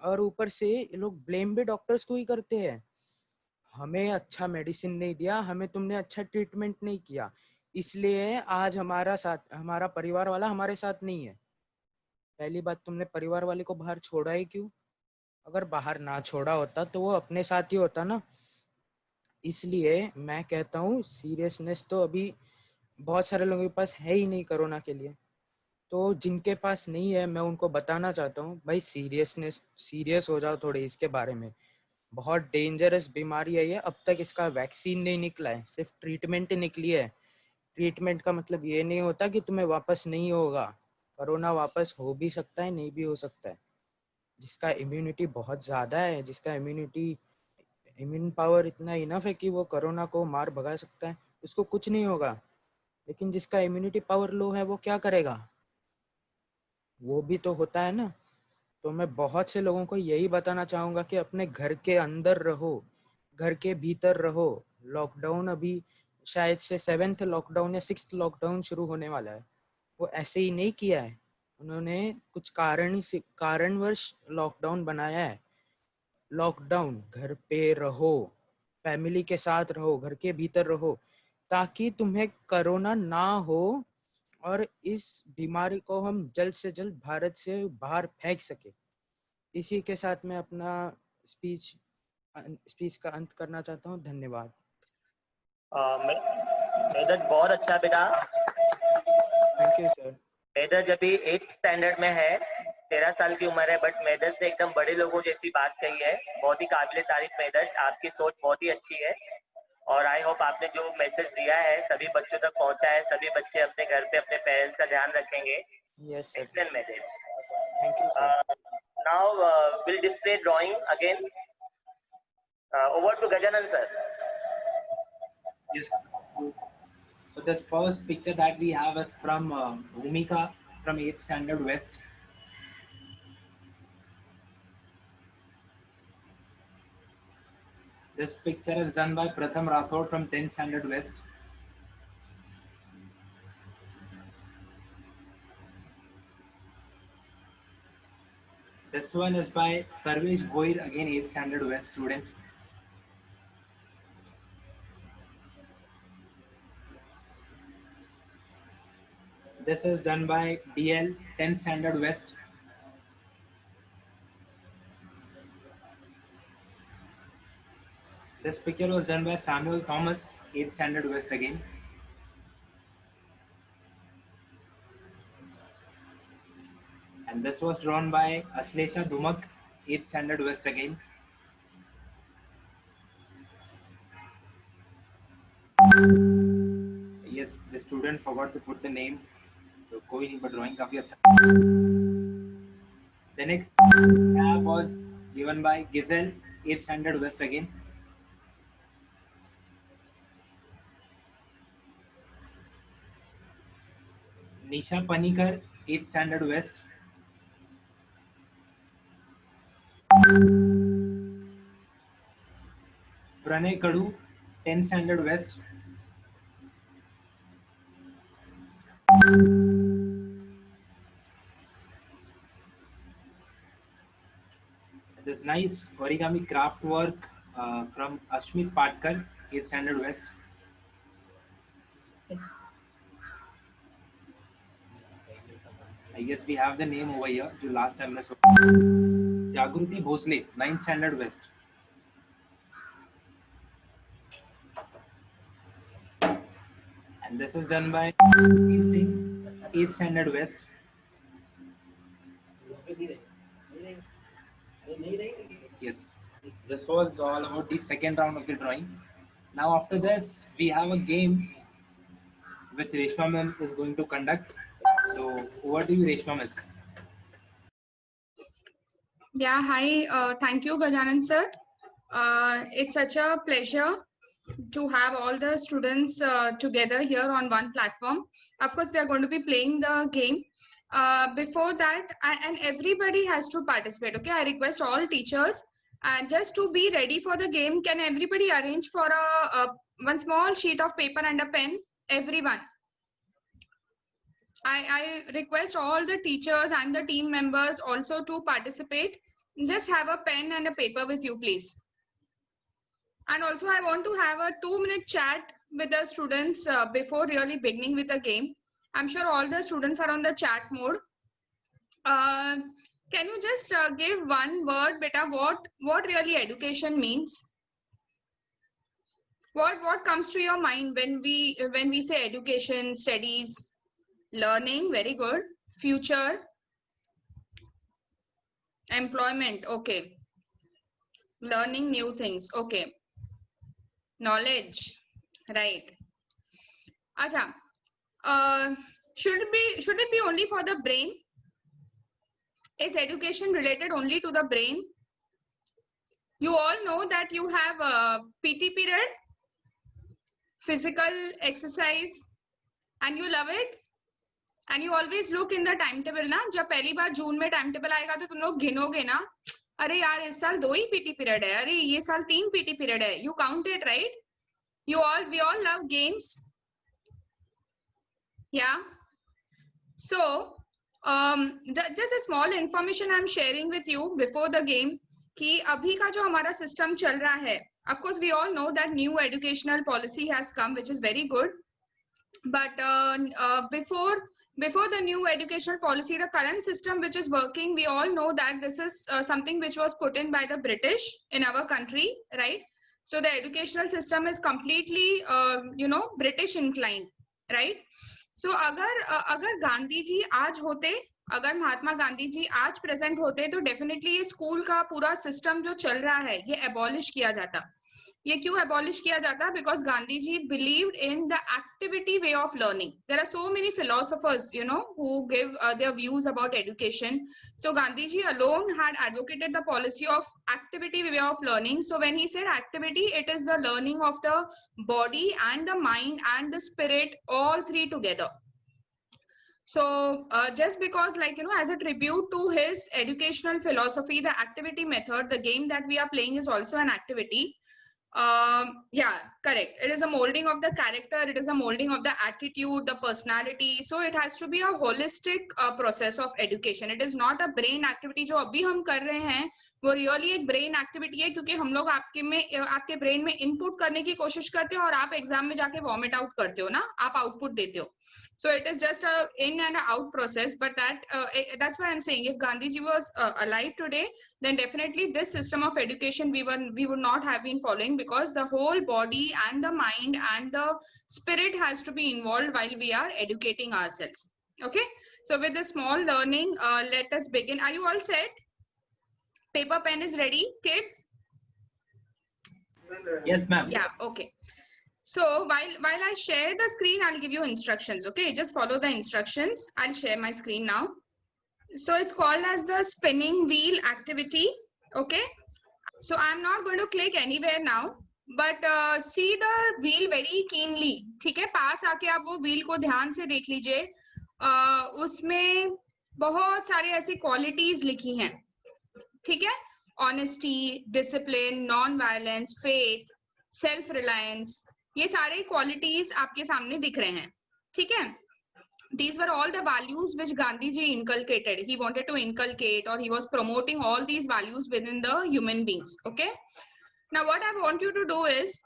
और ऊपर से ये लोग ब्लेम भी डॉक्टर्स को ही करते हैं, हमें अच्छा मेडिसिन नहीं दिया, हमें तुमने अच्छा ट्रीटमेंट नहीं किया, इसलिए आज हमारा परिवार वाला हमारे साथ नहीं है। पहली बात, तुमने परिवार वाले को बाहर छोड़ा ही क्यों? अगर बाहर ना छोड़ा होता तो वो अपने साथ ही होता ना। इसलिए मैं कहता हूँ सीरियसनेस तो अभी बहुत सारे लोगों के पास है ही नहीं कोरोना के लिए। तो जिनके पास नहीं है मैं उनको बताना चाहता हूँ, भाई सीरियस हो जाओ थोड़े इसके बारे में। बहुत डेंजरस बीमारी है ये, अब तक इसका वैक्सीन नहीं निकला है, सिर्फ ट्रीटमेंट निकली है। ट्रीटमेंट का मतलब ये नहीं होता कि तुम्हें वापस नहीं होगा, कोरोना वापस हो भी सकता है, नहीं भी हो सकता है। जिसका इम्यूनिटी बहुत ज़्यादा है, जिसका इम्यून पावर इतना इनफ है कि वो कोरोना को मार भगा सकता है, उसको कुछ नहीं होगा, लेकिन जिसका इम्यूनिटी पावर लो है वो क्या करेगा? वो भी तो होता है ना। तो मैं बहुत से लोगों को यही बताना चाहूंगा कि अपने घर के अंदर रहो, घर के भीतर रहो। लॉकडाउन अभी शायद से 7th लॉकडाउन या 6th लॉकडाउन शुरू होने वाला है, वो ऐसे ही नहीं किया है, उन्होंने कुछ कारणवश लॉकडाउन बनाया है। लॉकडाउन, घर पे रहो, फैमिली के साथ रहो, घर के भीतर रहो, ताकि तुम्हें कोरोना ना हो और इस बीमारी को हम जल्द से जल्द भारत से बाहर फेंक सके। इसी के साथ मैं अपना स्पीच का अंत करना चाहता हूँ। धन्यवाद। मेदज बहुत अच्छा बेटा। Thank you sir. मेदज अभी 8th स्टैंडर्ड में है, 13 साल की उम्र है, बट मेदज ने एकदम बड़े लोगों जैसी बात कही है। बहुत ही काबिले तारीफ मेदज, आपकी सोच बहुत ही अच्छी है और आई होप आपने जो मैसेज दिया है सभी बच्चों तक पहुंचा है। सभी बच्चे अपने घर पे अपने पेरेंट्स का ध्यान रखेंगे। Yes, sir. Excellent message. Thank you, sir. Now we'll display drawing again. Over to Gajanan sir. Yes. So the first picture that we have is from Bhumika from 8th standard West. This picture is done by Pratham Rathod from 10th standard West. This one is by Sarvesh Goir, again 8th standard West student. This is done by DL, 10th standard West. This picture was done by Samuel Thomas, 8th standard West again. And this was drawn by Aslesha Dhumak, 8th standard West again. Yes, the student forgot to put the name. So कोई नहीं, but drawing काफी अच्छा. The next tab was given by Giselle, 8th standard West again. Nisha Panikar, 8th standard West. Pranay Kadu, 10th standard West. This nice origami craft work from Ashmit Patkar, 8th standard West. I guess we have the name over here. जो last time I saw. Jagruti Bhosle, 9th standard West. And this is done by Singh, 8th standard West. Yes, this was all about the second round of the drawing. Now after this, we have a game which Reshma ma'am is going to conduct. So over to you, Reshma miss. Yeah, hi. Thank you, Gajanan sir. It's such a pleasure to have all the students together here on one platform. Of course, we are going to be playing the game. Before that, and everybody has to participate. Okay, I request all teachers and just to be ready for the game. Can everybody arrange for one small sheet of paper and a pen? Everyone. I request all the teachers and the team members also to participate. Just have a pen and a paper with you, please. And also I want to have a 2-minute chat with the students before really beginning with the game. I'm sure all the students are on the chat mode. Can you just give one word, beta, what really education means? What comes to your mind when we say education, studies, learning? Very good. Future, employment, okay. Learning new things, okay. Knowledge, right. Acha, should it be only for the brain? Is education related only to the brain? You all know that you have a PT period physical exercise, and you love it, and you always look in the timetable ना, जब पहली बार जून में time table आएगा तो तुम लोग गिनोगे ना, अरे यार इस साल 2 ही पीटी पीरियड है, अरे ये साल 3 पीटी पीरियड है. You count it, right? We all love games. Yeah. So just a small information I'm sharing with you before the game कि अभी का जो हमारा सिस्टम चल रहा है, of course we all know that new educational policy has come, which is very good, but before the new educational policy, the current system which is working, we all know that this is something which was put in by the British in our country, right? So the educational system is completely British inclined, right? So अगर गांधी जी आज होते, अगर महात्मा गांधी जी आज present होते, तो definitely ये school का पूरा सिस्टम जो चल रहा है ये एबॉलिश किया जाता. ये क्यों एबॉलिश किया जाता? Because Gandhi ji believed in the activity way of learning. There are so many philosophers who give their views about education. So Gandhi ji alone had advocated the policy of activity way of learning. So when he said activity, it is the learning of the body and the mind and the spirit, all three together. So just because as a tribute to his educational philosophy, the activity method, the game that we are playing is also an activity. Yeah, correct. It is a molding of the character. It is a molding of the attitude, the personality. So it has to be a holistic process of education. It is not a brain activity. जो अभी हम कर रहे हैं वो really एक brain activity है, क्योंकि हम लोग आपके ब्रेन में इनपुट करने की कोशिश करते हो और आप एग्जाम में जाके वॉमिट आउट करते हो ना, आप आउटपुट देते हो. So it is just a in and a out process, but that's why I'm saying if Gandhi ji was alive today, then definitely this system of education we would not have been following, because the whole body and the mind and the spirit has to be involved while we are educating ourselves. Okay, so with the small learning, let us begin. Are you all set? Paper, pen is ready, kids? Yes, ma'am. Yeah, okay. So while I share the screen, I'll give you instructions. Okay, just follow the instructions. I'll share my screen now. So it's called as the spinning wheel activity. Okay, so I'm not going to click anywhere now, but see the wheel very keenly. ठीक है, पास आके आप वो wheel को ध्यान से देख लीजिए. उसमें बहुत सारे ऐसी qualities लिखी हैं. ठीक है, honesty, discipline, non-violence, faith, self-reliance, ये सारे qualities आपके सामने दिख रहे हैं. ठीक है, these were all the values which Gandhi ji inculcated. He wanted to inculcate, or he was promoting all these values within the human beings. Okay, now what I want you to do is,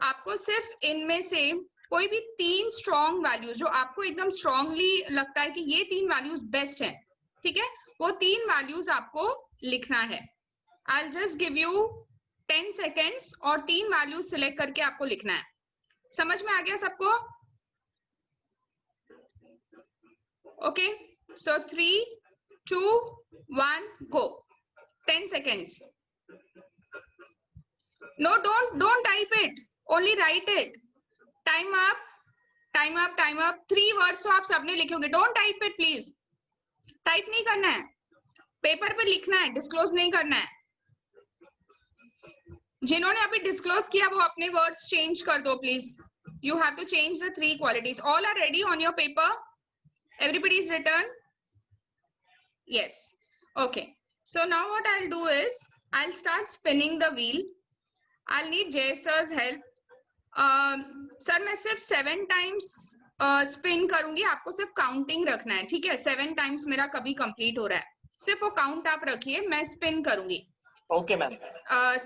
आपको सिर्फ इनमें से कोई भी 3 strong values जो आपको एकदम strongly लगता है कि ये 3 values best हैं, ठीक है, वो 3 values आपको लिखना है. I'll just give you 10 seconds और 3 values select करके आपको लिखना है. समझ में आ गया सबको? Okay, so 3, 2, 1, go. 10 seconds. No, don't type it. Only write it. Time up. Time up. Time up. 3 words तो आप सबने लिखोगे. Don't type it, please. Type नहीं करना है. पेपर पे लिखना है. Disclose नहीं करना है. जिन्होंने अभी disclose किया वो अपने words change कर दो, please. You have to change the 3 qualities. All are ready on your paper? Everybody's written? Yes. Okay. So now what I'll do is, I'll start spinning the wheel. I'll need Jay sir's help. Sir, मैं सिर्फ 7 times spin करूंगी. आपको सिर्फ counting रखना है, ठीक है? 7 times मेरा कभी complete हो रहा है. सिर्फ वो count आप रखिए, मैं spin करूंगी. Okay, ma'am.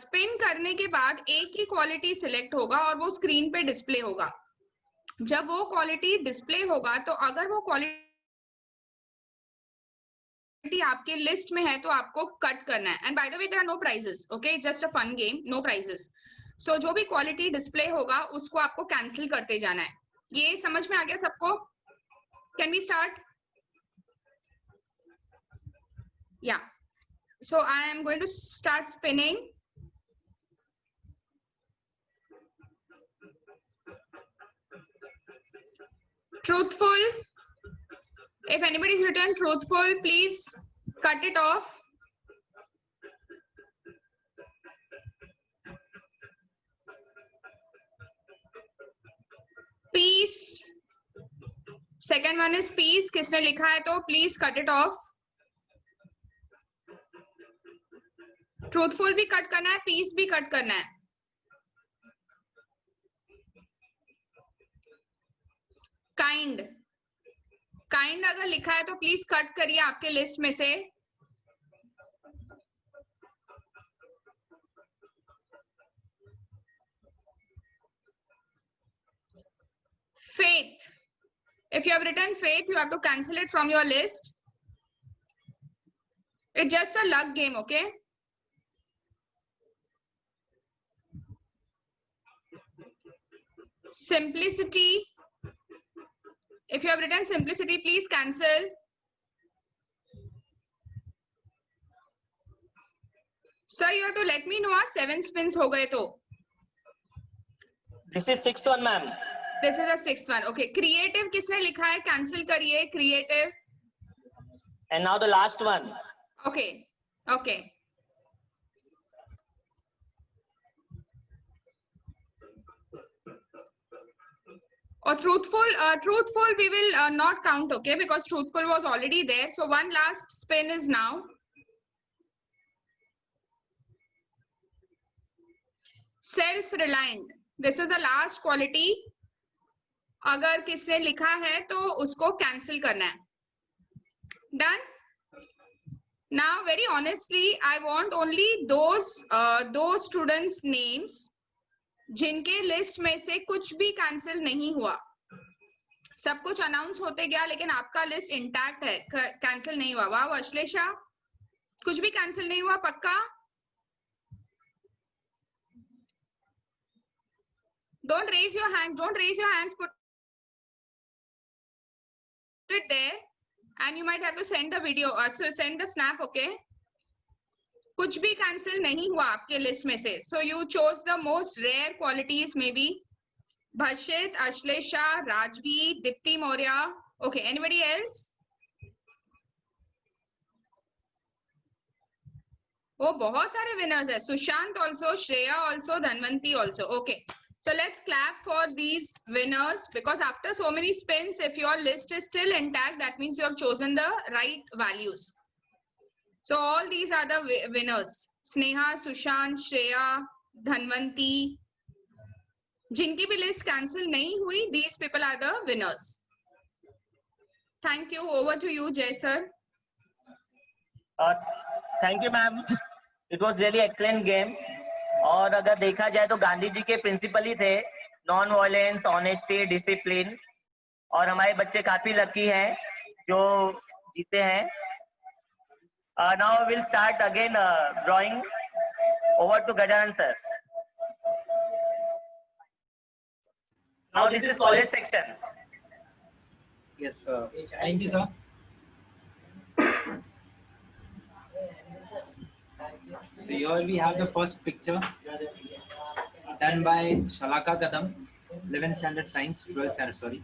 Spin करने के बाद एक ही quality select होगा और वो screen पे display होगा. जब वो क्वालिटी डिस्प्ले होगा तो अगर वो क्वालिटी आपके लिस्ट में है तो आपको कट करना है. And by the way there are no prizes. Okay, just a fun game, no prizes. So जो भी क्वालिटी डिस्प्ले होगा उसको आपको कैंसिल करते जाना है. ये समझ में आ गया सबको? Can we start? Yeah, so I am going to start spinning. Truthful. If anybody's written truthful, please cut it off. Peace, second one is peace. किसने लिखा है तो please cut it off. Truthful भी कट करना है, piece भी cut करना है. काइंड, काइंड अगर लिखा है तो प्लीज कट करिए आपके लिस्ट में से. Faith. If you have written faith, you have to cancel it from your list. It's just a luck game, okay? Simplicity. If you have written simplicity, please cancel. Sir, you have to let me know. 7 spins हो गए तो. This is sixth one, ma'am. This is the sixth one. Okay. Creative किसने लिखा है? Cancel करिए. Creative. And now the last one. Okay. Okay. Or truthful we will not count, okay? Because truthful was already there. So one last spin is now. Self-reliant. This is the last quality. अगर किसने लिखा है तो उसको cancel करना है. Done. Now, very honestly, I want only those students' names जिनके list में से कुछ भी कैंसिल नहीं हुआ. सब कुछ अनाउंस होते गया लेकिन आपका लिस्ट इंटैक्ट है, कैंसिल नहीं हुआ. वाह अश्लेषा, कुछ भी कैंसिल नहीं हुआ पक्का? Don't raise your hands. Don't raise your hands. Put it there, and you might have to send the video. So send the snap, okay? कुछ भी कैंसिल नहीं हुआ आपके लिस्ट में से. So you chose the most rare qualities, maybe. Bhashit, Ashlesha, Rajvi, Dipti Maurya. Okay, anybody else? Oh, बहुत सारे winners है. Sushant also, Shreya also, Dhanvanti also. Okay. So let's clap for these winners, because after so many spins, if your list is still intact, that means you have chosen the right values. So all these are the winners. Sneha, Sushant, Shreya, Dhanvanti. जिनकी भी list cancel नहीं हुई, these people are the winners. Thank you. Over to you, Jay sir. Thank you, ma'am. It was really excellent game. और अगर देखा जाए तो गांधी जी के प्रिंसिपल ही थे, नॉन वायलेंस, ऑनेस्टी, डिसिप्लिन. और हमारे बच्चे काफी लकी हैं जो जीते हैं. Now will start again drawing. Over to Gajanan sir. Now this is college section. Yes, sir. Thank you, sir. So here we have the first picture done by Shalaka Kadam, 11th standard science, 12th standard, sorry.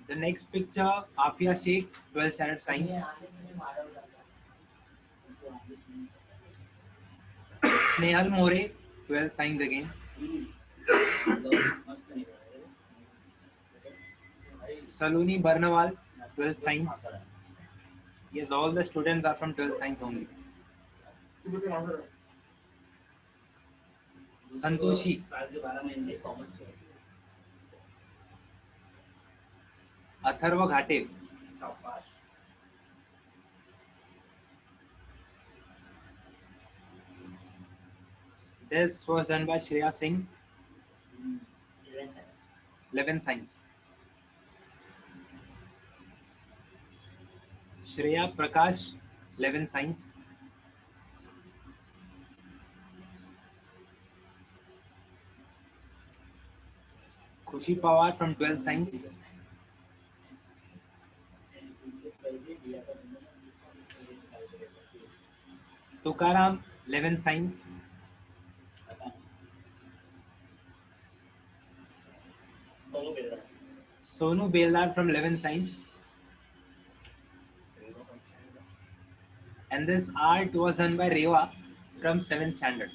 The next picture, Afia Sheikh, 12th standard science. Snehal More, 12th science again. Saloni Barnawal, 12th science. Yes, all the students are from 12th science only. Santoshi. Atharva Ghate. This was done by Shreya Singh, 11th science. Shreya Prakash, 11th science. Khushi Pawar from 12th science. Tukaram, 11th science. Sonu Beldar from 11th science. And this art was done by Reva from 7th standard.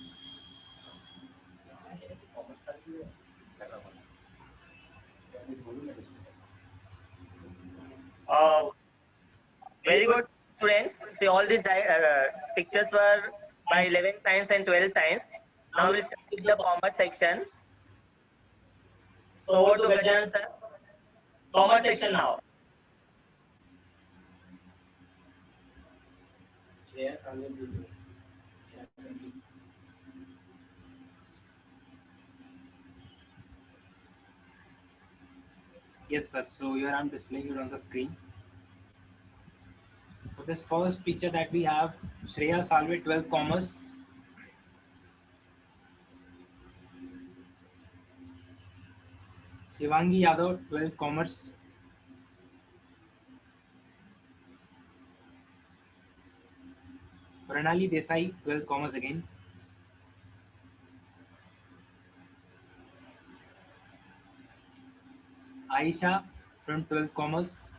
Very good, students. See, all these pictures were my 11th science and 12th science. Now we'll start with the commerce section. So over to Gajan sir. Commerce section now. Yes, sir. So here I'm displaying it on the screen. So this first picture that we have, Shreya Salve, 12th Commerce. Shivangi Yadav, 12th Commerce. Pranali Desai, 12th Commerce again. Aisha from 12th Commerce.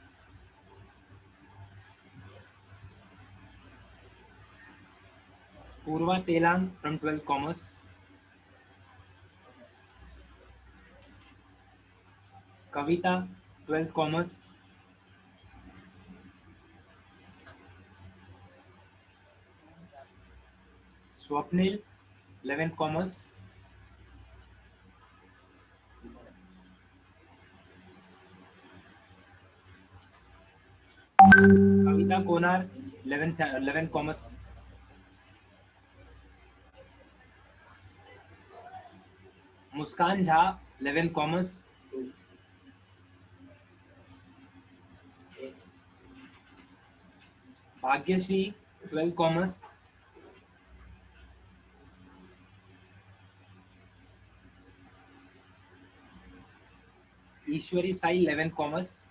Purva Telang from 12th Commerce. Kavita, 12th Commerce. Swapnil, 11th Commerce. Kavita Konar, 11th Commerce. Muskan Jha, 11th Commerce. Bhagyashree, 12th Commerce. Ishwari Sai, 11th Commerce.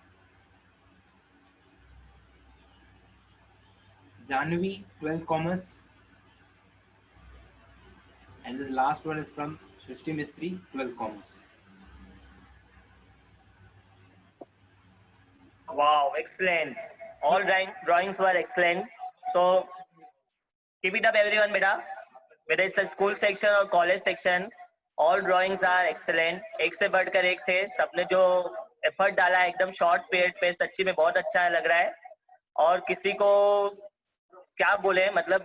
Janvi, 12th Commerce. And this last one is from Shrishti Mistry, 12th Commerce. Wow, excellent. All drawings were excellent. So keep it up, everyone, beta. Whether it's a school section or college section, all drawings are excellent. एक से बढ़कर एक थे. सबने जो effort डाला है एकदम शॉर्ट पीरियड पे, सच्ची में बहुत अच्छा लग रहा है. और किसी को क्या बोले, मतलब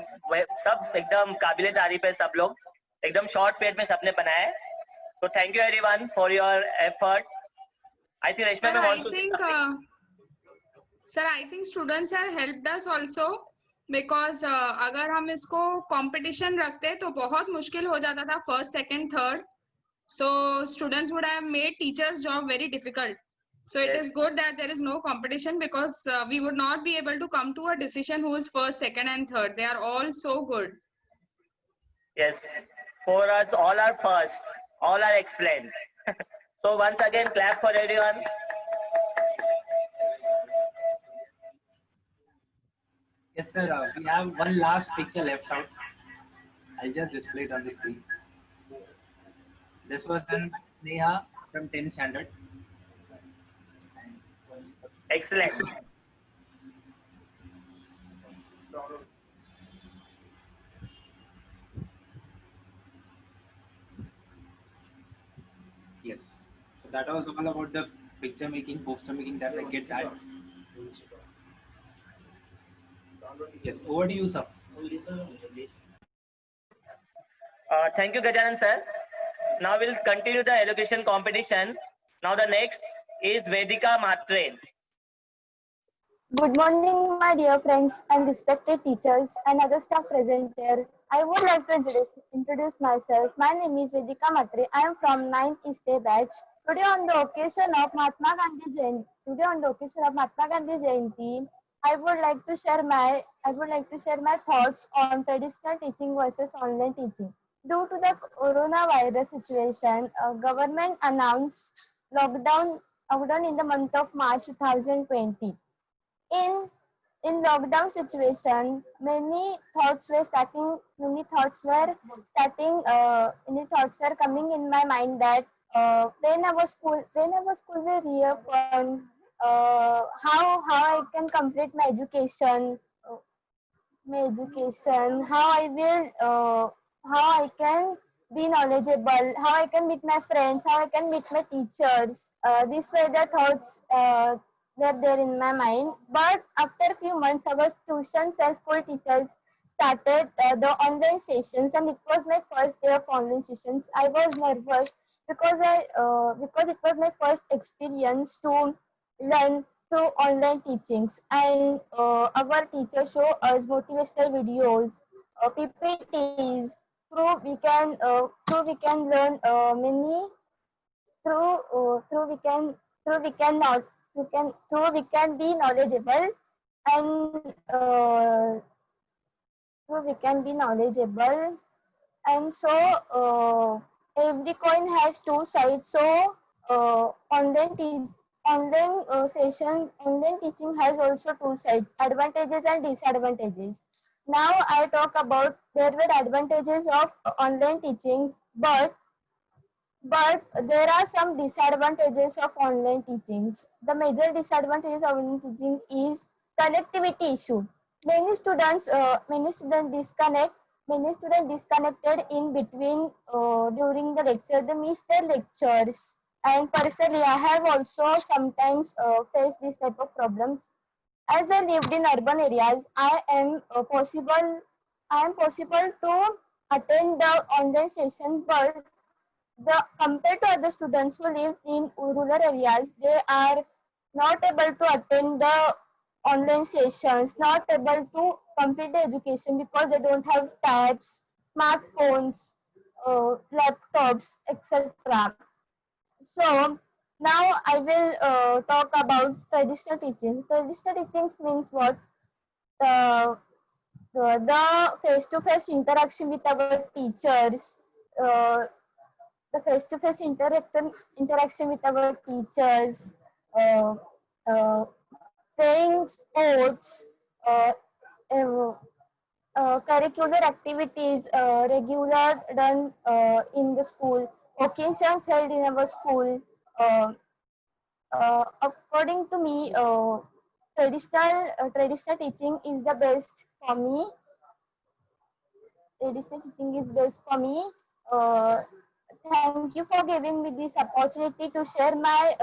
सब एकदम काबिले तारीफ है. सब लोग एकदम शॉर्ट पीरियड में सबने बनाया है. So thank you everyone for your effort. I think Reshma Sir, wants to say something. Sir, I think students have helped us also because अगर हम इसको competition रखते तो बहुत मुश्किल हो जाता था first, second, third. So students would have made teachers' job very difficult. So it is good that there is no competition because we would not be able to come to a decision who is first, second, and third. They are all so good. Yes, for us, all are first, all are excellent. So once again, clap for everyone. Yes, sir. We have one last picture left out. I'll just display it on the screen. This was done by Sneha from 10th standard. Excellent. Yes. So that was all about the picture making, poster making that the kids had. Yes, over to you, sir. Thank you, Gajanan sir. Now we'll continue the education competition. Now the next is Vedika Matre. Good morning, my dear friends and respected teachers and other staff present here. I would like to introduce myself. My name is Vedika Matre. I am from 9th East A batch. Today on the occasion of Mahatma Gandhi Jayanti, I would like to share my thoughts on traditional teaching versus online teaching. Due to the coronavirus situation, government announced lockdown in the month of March 2020. In lockdown situation, many thoughts were coming in my mind that when our school will reopen, how I can complete my education, how I can be knowledgeable, how I can meet my friends, how I can meet my teachers. These were the thoughts were there in my mind. But after a few months, our tuitions and school teachers started the online sessions, and it was my first day of online sessions. I was nervous because because it was my first experience to learn through online teachings, and our teachers show us motivational videos, PPTs. Through we can learn many through we can through we can not we can through we can be knowledgeable, and through we can be knowledgeable. And so every coin has two sides. So online teaching has also two sides, advantages and disadvantages. Now I talk about there were advantages of online teachings, but there are some disadvantages of online teachings. The major disadvantages of online teaching is connectivity issue. Many students disconnected in between during the lecture. They miss their lectures. And personally, I have also sometimes faced this type of problems. As I lived in urban areas, I am possible to attend the online session, but compared to other students who live in rural areas, they are not able to attend the online sessions, not able to complete the education because they don't have tabs, smartphones, laptops, etc. So now I will talk about traditional teaching. Traditional teachings means what? The face-to-face interaction with our teachers, the face-to-face interaction with our teachers, uh, uh, playing sports, uh, curricular activities regular done in the school, occasions held in our school. According to me, traditional teaching is the best for me. Traditional teaching is best for me. Thank you for giving me this opportunity to share my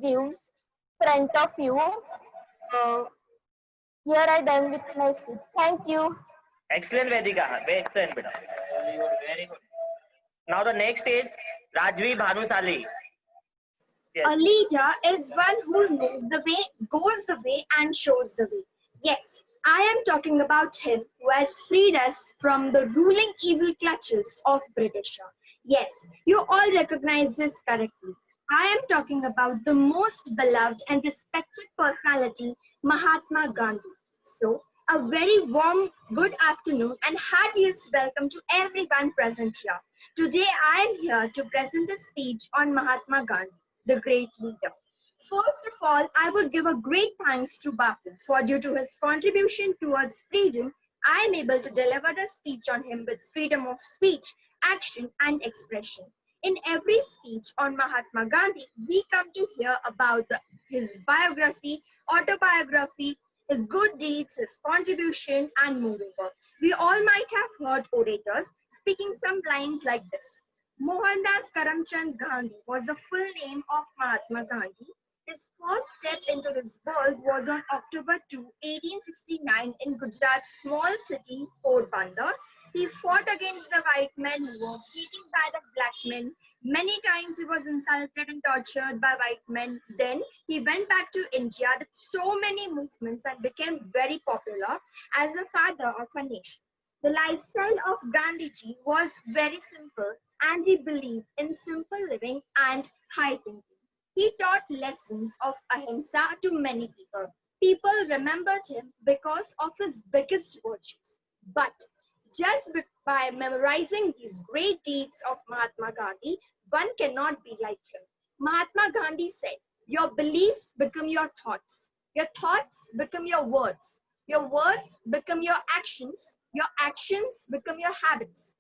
views front of you. Here I done with my speech. Thank you. Excellent, Vedika. Very excellent, beta. Very good, very good. Now the next is Rajvi Bhanusali. Yes. A leader is one who knows the way, goes the way, and shows the way. Yes, I am talking about him who has freed us from the ruling evil clutches of Britisher. Yes, you all recognize this correctly. I am talking about the most beloved and respected personality, Mahatma Gandhi. So, a very warm good afternoon and heartiest welcome to everyone present here. Today, I am here to present a speech on Mahatma Gandhi, the great leader. First of all, I would give a great thanks to Bapu for due to his contribution towards freedom, I am able to deliver a speech on him with freedom of speech, action and expression. In every speech on Mahatma Gandhi, we come to hear about his biography, autobiography, his good deeds, his contribution and moving work. We all might have heard orators speaking some lines like this. Mohandas Karamchand Gandhi was the full name of Mahatma Gandhi. His first step into this world was on October 2, 1869 in Gujarat's small city, Porbandar. He fought against the white men who were cheating by the black men. Many times he was insulted and tortured by white men. Then he went back to India with so many movements and became very popular as a father of a nation. The lifestyle of Gandhiji was very simple and he believed in simple living and high thinking. He taught lessons of ahimsa to many people. People remembered him because of his biggest virtues. But just by memorizing these great deeds of Mahatma Gandhi, one cannot be like him. Mahatma Gandhi said, your beliefs become your thoughts become your words become your actions become your habits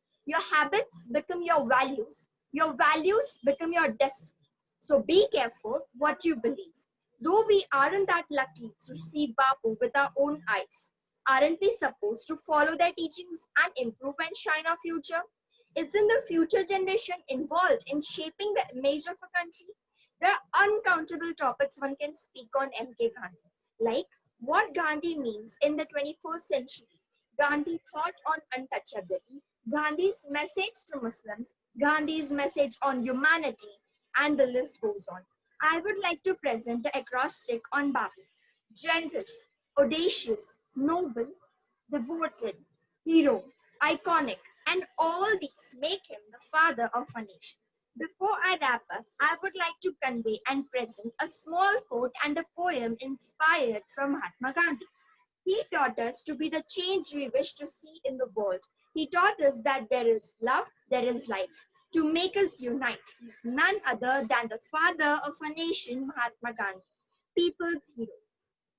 become your values become your destiny. So be careful what you believe. Though we aren't that lucky to see Bapu with our own eyes, aren't we supposed to follow their teachings and improve and shine our future? Isn't the future generation involved in shaping the image of a country? There uncountable topics one can speak on MK Gandhi, like what Gandhi means in the 21st century, Gandhi thought on untouchability, Gandhi's message to Muslims, Gandhi's message on humanity, and the list goes on. I would like to present the acrostic on Bapu. Generous, audacious, noble, devoted, hero, iconic, and all these make him the father of a nation. Before I wrap up, I would like to convey and present a small quote and a poem inspired from Mahatma Gandhi. He taught us to be the change we wish to see in the world. He taught us that there is love, there is life. To make us unite, he is none other than the father of a nation, Mahatma Gandhi, people's hero.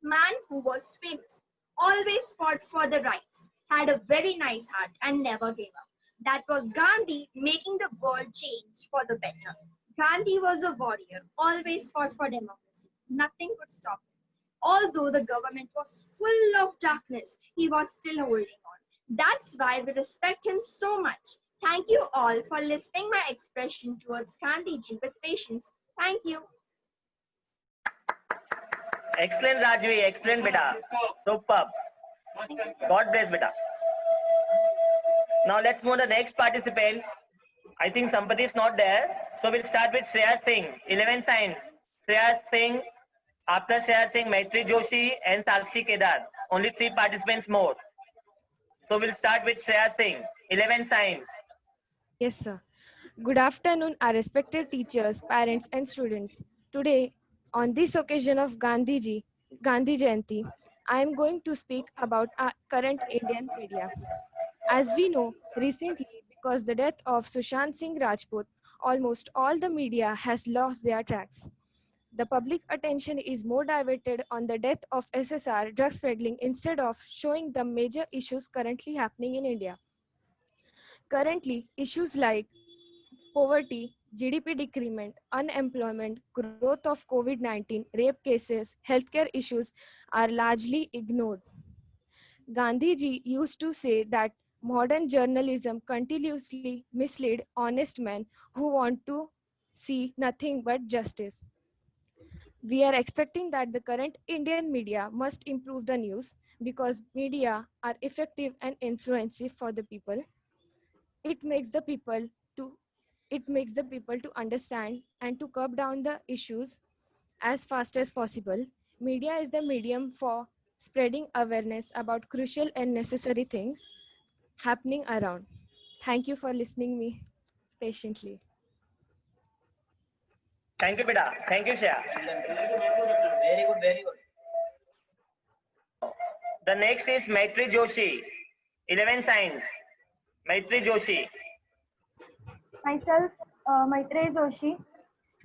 Man who was famous, always fought for the rights, had a very nice heart and never gave up. That was Gandhi making the world change for the better. Gandhi was a warrior, always fought for democracy. Nothing could stop him. Although the government was full of darkness, he was still holding on. That's why we respect him so much. Thank you all for listening my expression towards Gandhiji with patience. Thank you. Excellent, Rajvi. Excellent, beta. Superb. God bless, beta. Now let's move to the next participant. I think somebody is not there. So we'll start with Shreya Singh, 11 Science. Shreya Singh, after Shreya Singh, Maitri Joshi and Sakshi Kedar. Only 3 participants more. So we'll start with Shreya Singh, 11 Science. Yes, sir. Good afternoon, our respected teachers, parents, and students. Today, on this occasion of Gandhi Jayanti, I am going to speak about our current Indian media. As we know, recently, because the death of Sushant Singh Rajput, almost all the media has lost their tracks. The public attention is more diverted on the death of SSR drugs peddling instead of showing the major issues currently happening in India. Currently, issues like poverty, GDP decrement, unemployment, growth of COVID-19, rape cases, healthcare issues are largely ignored. Gandhiji used to say that modern journalism continuously mislead honest men who want to see nothing but justice. We are expecting that the current Indian media must improve the news because media are effective and influential for the people. It makes the people to understand and to curb down the issues as fast as possible. Media is the medium for spreading awareness about crucial and necessary things happening around. Thank you for listening me patiently. Thank you, beta. Thank you, Shreya. Very good, very good. The next is Maitri Joshi, 11 Science. Maitri Joshi. Myself, Maitreyi Joshi.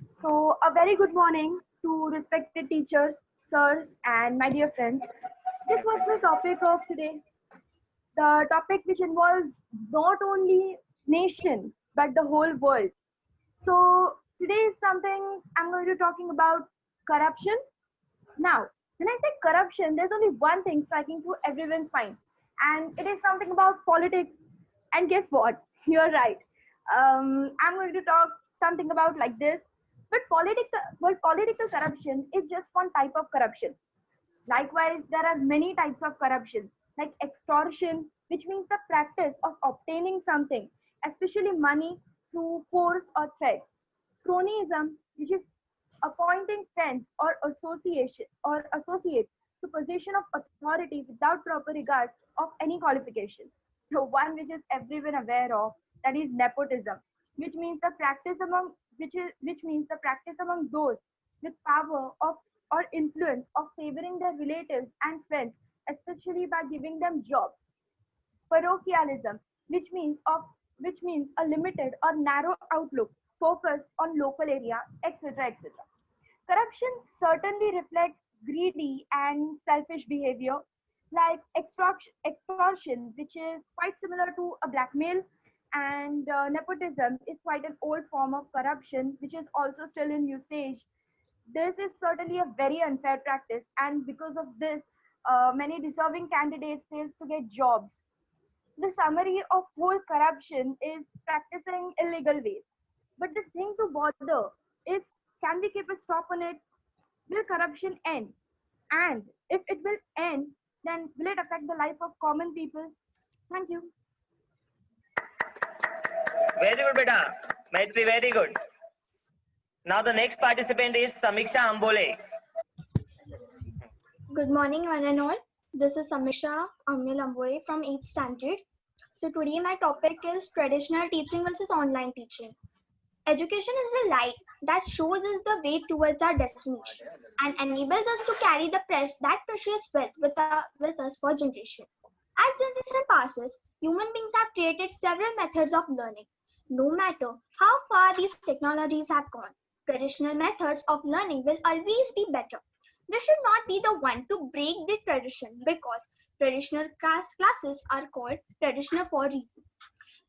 So, a very good morning to respected teachers, sirs, and my dear friends. This was the topic of today. The topic which involves not only nation, but the whole world. So, today is something I'm going to be talking about corruption. Now, when I say corruption, there's only one thing striking to everyone's mind, and it is something about politics. And guess what? You're right. I'm going to talk something about like this. But political corruption is just one type of corruption. Likewise, there are many types of corruption, like extortion, which means the practice of obtaining something, especially money, through force or threats. Cronyism, which is appointing friends or associates to position of authority without proper regard of any qualification. The one which is everyone aware of, that is nepotism, which means the practice among those with power of or influence of favoring their relatives and friends, especially by giving them jobs. Parochialism, which means a limited or narrow outlook focused on local area, etc., etc. Corruption certainly reflects greedy and selfish behavior, like extortion, which is quite similar to a blackmail, and nepotism is quite an old form of corruption, which is also still in usage. This is certainly a very unfair practice, and because of this, many deserving candidates fails to get jobs. The summary of whole corruption is practicing illegal ways. But the thing to bother is Can we keep a stop on it? Will corruption end? And if it will end, then will it affect the life of common people? Thank you. Very good, beta. Maitri, very good. Now the next participant is Samiksha Ambole. Good morning, one and all. This is Samiksha Ambole from 8th standard. So today my topic is traditional teaching versus online teaching. Education is the light that shows us the way towards our destination and enables us to carry that precious wealth with us for generation. As generation passes, human beings have created several methods of learning. No matter how far these technologies have gone, traditional methods of learning will always be better. We should not be the one to break the tradition because traditional classes are called traditional for reasons.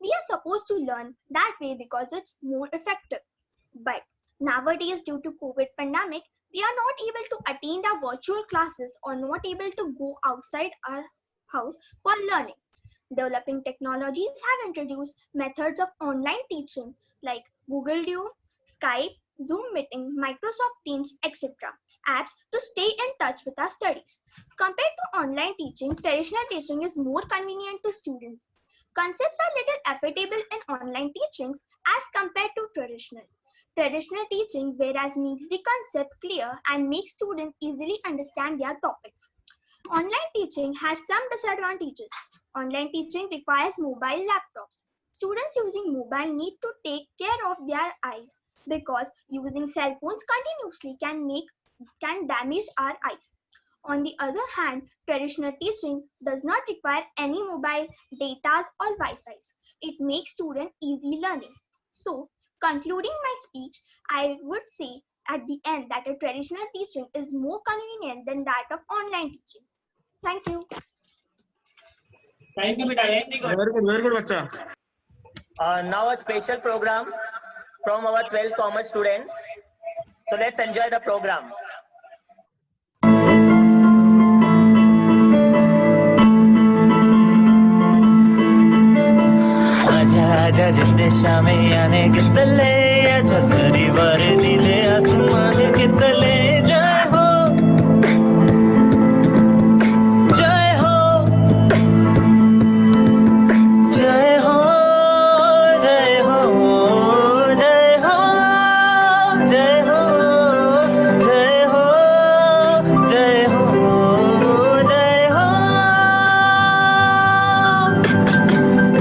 We are supposed to learn that way because it's more effective. But nowadays, due to COVID pandemic, we are not able to attend our virtual classes or not able to go outside our house for learning. Developing technologies have introduced methods of online teaching like Google Duo, Skype, Zoom meeting, Microsoft Teams, etc. apps to stay in touch with our studies. Compared to online teaching, traditional teaching is more convenient to students. Concepts are little affordable in online teachings as compared to traditional. Traditional teaching whereas makes the concept clear and makes students easily understand their topics. Online teaching has some disadvantages. Online teaching requires mobile laptops. Students using mobile need to take care of their eyes because using cell phones continuously can damage our eyes. On the other hand, traditional teaching does not require any mobile, data or Wi-Fi. It makes students easy learning. So, concluding my speech, I would say at the end that a traditional teaching is more convenient than that of online teaching. Thank you. Thank you, beta. Very good, bacha. Now a special program from our 12th commerce students. So let's enjoy the program. आजा आजा जिंदे शामे आने के तले आजा सरी बार दिले आसमान के तले जय हो जय हो जय हो जय हो जय हो जय हो जय हो जय हो जय हो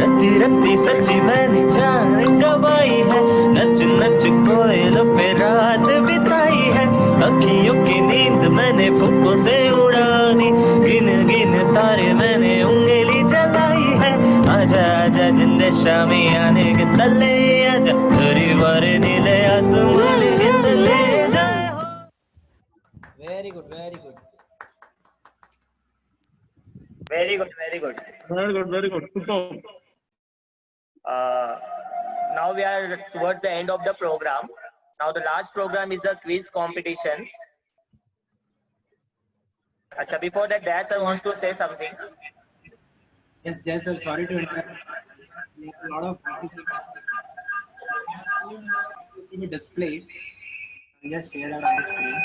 रत्ती रत्ती सच्ची मैंने जान गवाई है नच नच कोयलों पे रात बिताई है अखियों की नींद मैंने फुक्कों से उड़ा दी गिन गिन तारे मैंने उंगली जलाई है आजा आजा जिंदे शामी आने के तले आजा सरी बार नीले आसमान के तले जय हो Very good, very good. Very good, very good. Very good. Superb. Now we are towards the end of the program. Now the last program is a quiz competition. Acha, before that, Dad sir wants to say something. Yes, Jay sir, sorry to interrupt. A lot of to be displayed. I'll just share that on the screen.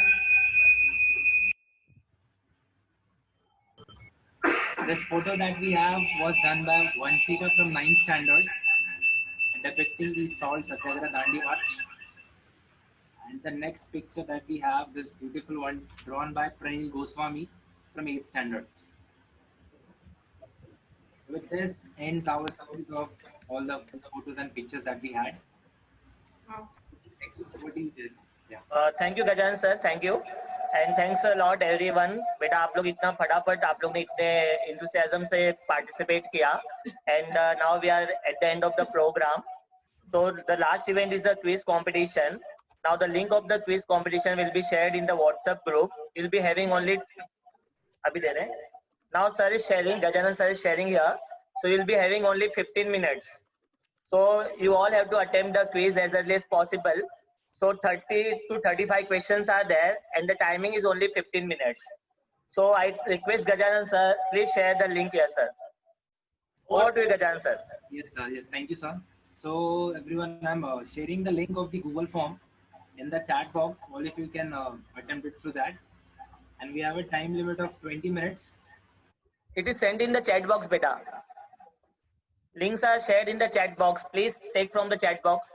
This photo that we have was done by Vanshika from 9th standard, depicting the Salt Satyagraha Dandi March. And the next picture that we have, this beautiful one drawn by Pranil Goswami from 8th standard. With this ends our series of all the photos and pictures that we had. Thank you, Gajan sir. Thank you. And thanks a lot everyone. बेटा आप लोग इतना फटाफट आप लोग ने इतने enthusiasm से participate किया. And now we are at the end of the program. So the last event is the quiz competition. Now the link of the quiz competition will be shared in the WhatsApp group. We'll be having only अभी दे रहे हैं. Now sir is sharing, Gajanan sir is sharing here. So you'll be having only 15 minutes. So you all have to attempt the quiz as early as possible. So 30 to 35 questions are there and the timing is only 15 minutes. So I request Gajanan sir, please share the link here, sir. Over to you, Gajanan sir. Yes, sir. Yes, thank you, sir. So everyone, I'm sharing the link of the Google form in the chat box. All if you can attempt it through that. And we have a time limit of 20 minutes. It is sent in the chat box, beta. Links are shared in the chat box. Please take from the chat box.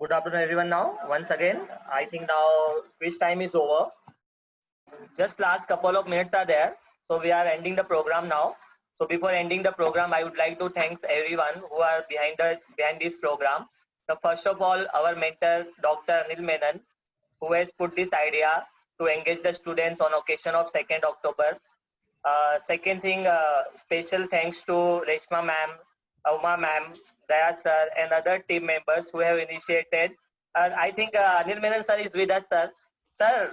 Good afternoon, everyone. Now, once again, I think now quiz time is over. Just last couple of minutes are there. So we are ending the program now. So before ending the program, I would like to thank everyone who are behind this program. So first of all, our mentor, Dr. Anil Menon, who has put this idea to engage the students on occasion of 2nd October. Second thing, special thanks to Reshma ma'am, Uma ma'am, Daya sir, and other team members who have initiated. I think Anil Menon sir is with us, sir. Sir,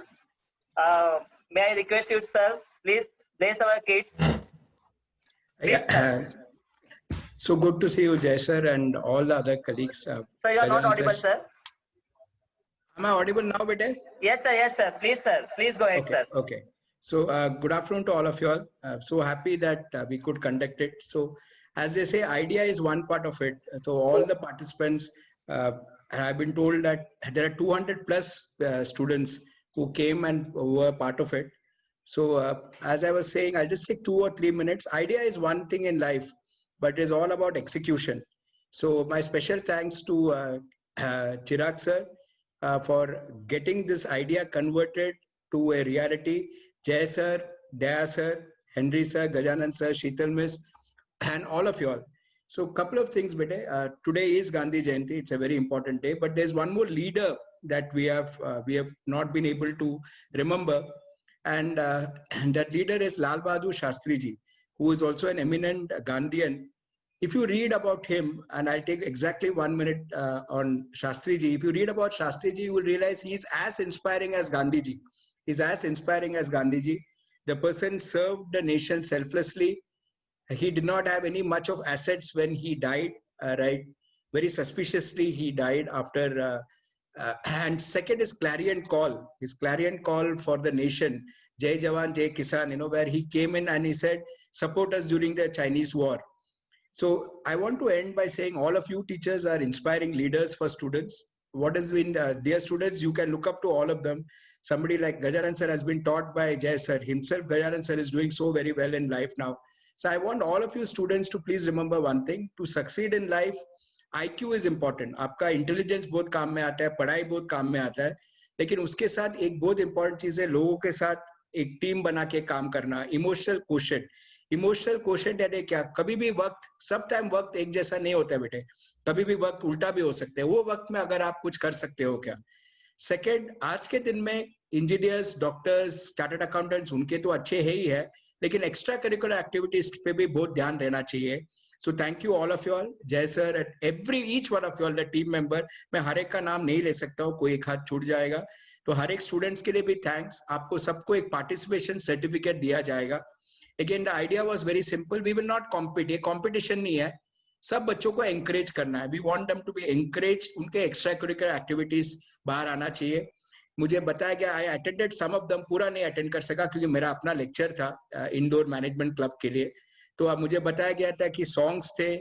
may I request you, sir, please bless our kids. Please, sir. So good to see you, Jay sir, and all the other colleagues. Sir, you are not audible, sir. Am I audible now, beta? Yes, sir. Yes, sir. Please, sir. Please go ahead, Okay, sir. okay. So good afternoon to all of you all. So happy that we could conduct it. So as they say, idea is one part of it. So all the participants have been told that there are 200 plus students who came and were part of it. So as I was saying, I'll just take 2 or 3 minutes. Idea is one thing in life, but it's all about execution. So my special thanks to Chirag sir for getting this idea converted to a reality. Jay sir, Daya sir, Henry sir, Gajanan sir, Sheetal miss, and all of you all. So couple of things, beta. Today is Gandhi Jayanti. It's a very important day, but there's one more leader that we have not been able to remember. And that leader is Lal Bahadur Shastri ji, who is also an eminent Gandhian. If you read about him, and I'll take exactly 1 minute on Shastri ji. If you read about Shastri ji, you will realize he's as inspiring as Gandhi ji. He's as inspiring as Gandhi ji. The person served the nation selflessly. He did not have any much of assets when he died, right? Very suspiciously, he died after. And second is clarion call. His clarion call for the nation, Jai Jawan, Jai Kisan, you know, where he came in and he said, support us during the Chinese war. So I want to end by saying all of you teachers are inspiring leaders for students. What has been, dear students, you can look up to all of them. Somebody like Gajanan sir has been taught by Jay sir. Himself, Gajanan sir is doing so very well in life now. So I want all of you students to please remember one thing. To succeed in life, IQ is important. आपका intelligence बहुत काम में आता है, पढ़ाई बहुत काम में आता है, लेकिन उसके साथ एक बहुत important चीज़ है लोगों के साथ एक टीम बना के काम करना. Emotional quotient. Emotional quotient यानी क्या? कभी भी वक्त, सब टाइम वक्त एक जैसा नहीं होता है बेटे. कभी भी वक्त उल्टा भी हो सकता है. वो वक्त में अगर आप कुछ कर सकते हो क्या? सेकेंड, आज के दिन में इंजीनियर्स, डॉक्टर्स, चार्टर्ड अकाउंटेंट्स उनके तो अच्छे है ही है, लेकिन एक्स्ट्रा करिकुलर एक्टिविटीज पे भी बहुत ध्यान रहना चाहिए. So thank you all of you all, जय sir, every each one of you all the team member. मैं हर एक का नाम नहीं ले सकता हूँ, कोई एक हाथ छूट जाएगा. तो हर एक स्टूडेंट्स के लिए भी थैंक्स. आपको सबको एक पार्टिसिपेशन सर्टिफिकेट दिया जाएगा. Again the idea was very simple. We will not compete. ये कॉम्पिटिशन नहीं है, सब बच्चों को एंकरेज करना है. We want them to be encourage. उनके एक्स्ट्रा करिकुलर एक्टिविटीज बाहर आना चाहिए. मुझे बताया गया, I attended some of them, पूरा नहीं अटेंड कर सका क्योंकि मेरा अपना लेक्चर था इंडोर मैनेजमेंट क्लब के लिए. तो अब मुझे बताया गया था कि सॉन्ग्स थे,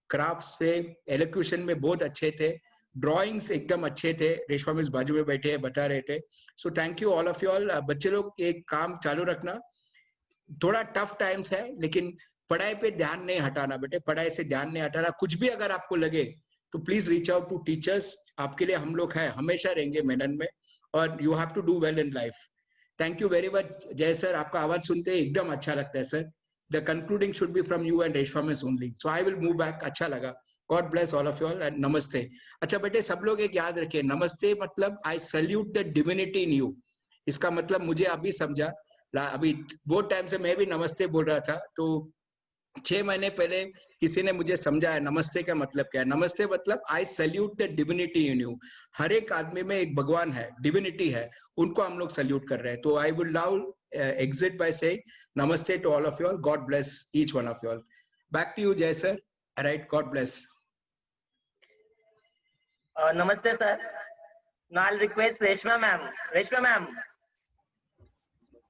क्राफ्ट्स थे, एलोक्यूशन में बहुत अच्छे थे, ड्राइंग्स एकदम अच्छे थे. रेशमा मिस बाजू में बैठे बता रहे थे. सो thank you all of you all. बच्चे लोग एक काम चालू रखना. थोड़ा टफ टाइम्स है, लेकिन पढ़ाई पे ध्यान नहीं हटाना बेटे. पढ़ाई से ध्यान नहीं हटाना. कुछ भी अगर आपको लगे तो please reach out to teachers. आपके लिए हम लोग हैं, हमेशा रहेंगे मेनन में. और you have to do well in life. Thank you very much Jai sir. आपका आवाज सुनते ही एकदम अच्छा लगता है sir. The concluding should be from you and Reshma miss only. So I will move back. अच्छा लगा. God bless all of you all and नमस्ते. अच्छा बेटे, सब लोग एक याद रखिए, नमस्ते मतलब I salute the divinity in you. इसका मतलब मुझे अभी समझा. अभी बहुत टाइम से मैं भी नमस्ते बोल रहा था, तो 6 महीने पहले किसी ने मुझे समझाया नमस्ते का मतलब क्या है. नमस्ते मतलब I salute the divinity in you. हर एक आदमी में एक भगवान है, डिविनिटी है, उनको हम लोग सैल्यूट कर रहे हैं. तो I would now exit by saying namaste to all of you all. God bless each one of you all. Back to you, Jay sir. All right, God bless. Namaste sir. Now I'll request Reshma ma'am. Reshma ma'am,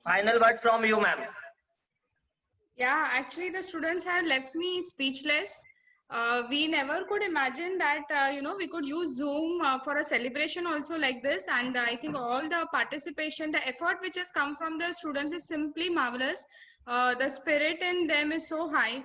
final words from you ma'am. Yeah, actually the students have left me speechless. We never could imagine that, we could use Zoom for a celebration also like this. And I think all the participation, the effort which has come from the students is simply marvelous. The spirit in them is so high.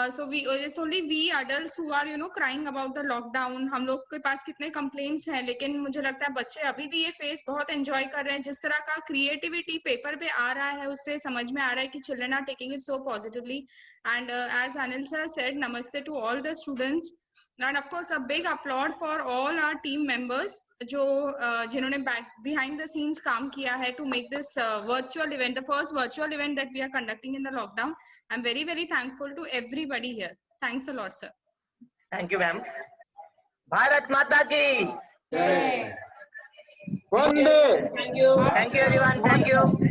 So it's only we adults who are, crying about the lockdown. हम लोग के पास कितने complaints हैं, लेकिन मुझे लगता है बच्चे अभी भी ये phase बहुत enjoy कर रहे हैं. जिस तरह का creativity paper पे आ रहा है, उससे समझ में आ रहा है कि children are taking it so positively. And as Anil sir said, namaste to all the students. And of course, a big applaud for all our team members जिन्होंने behind the scenes काम किया है to make this virtual event, the first virtual event that we are conducting in the lockdown. I'm very, very thankful to everybody here. Thanks a lot, sir. Thank you, ma'am. Bharat Mata ki. Jai. Thank you. Thank you, everyone. Thank you.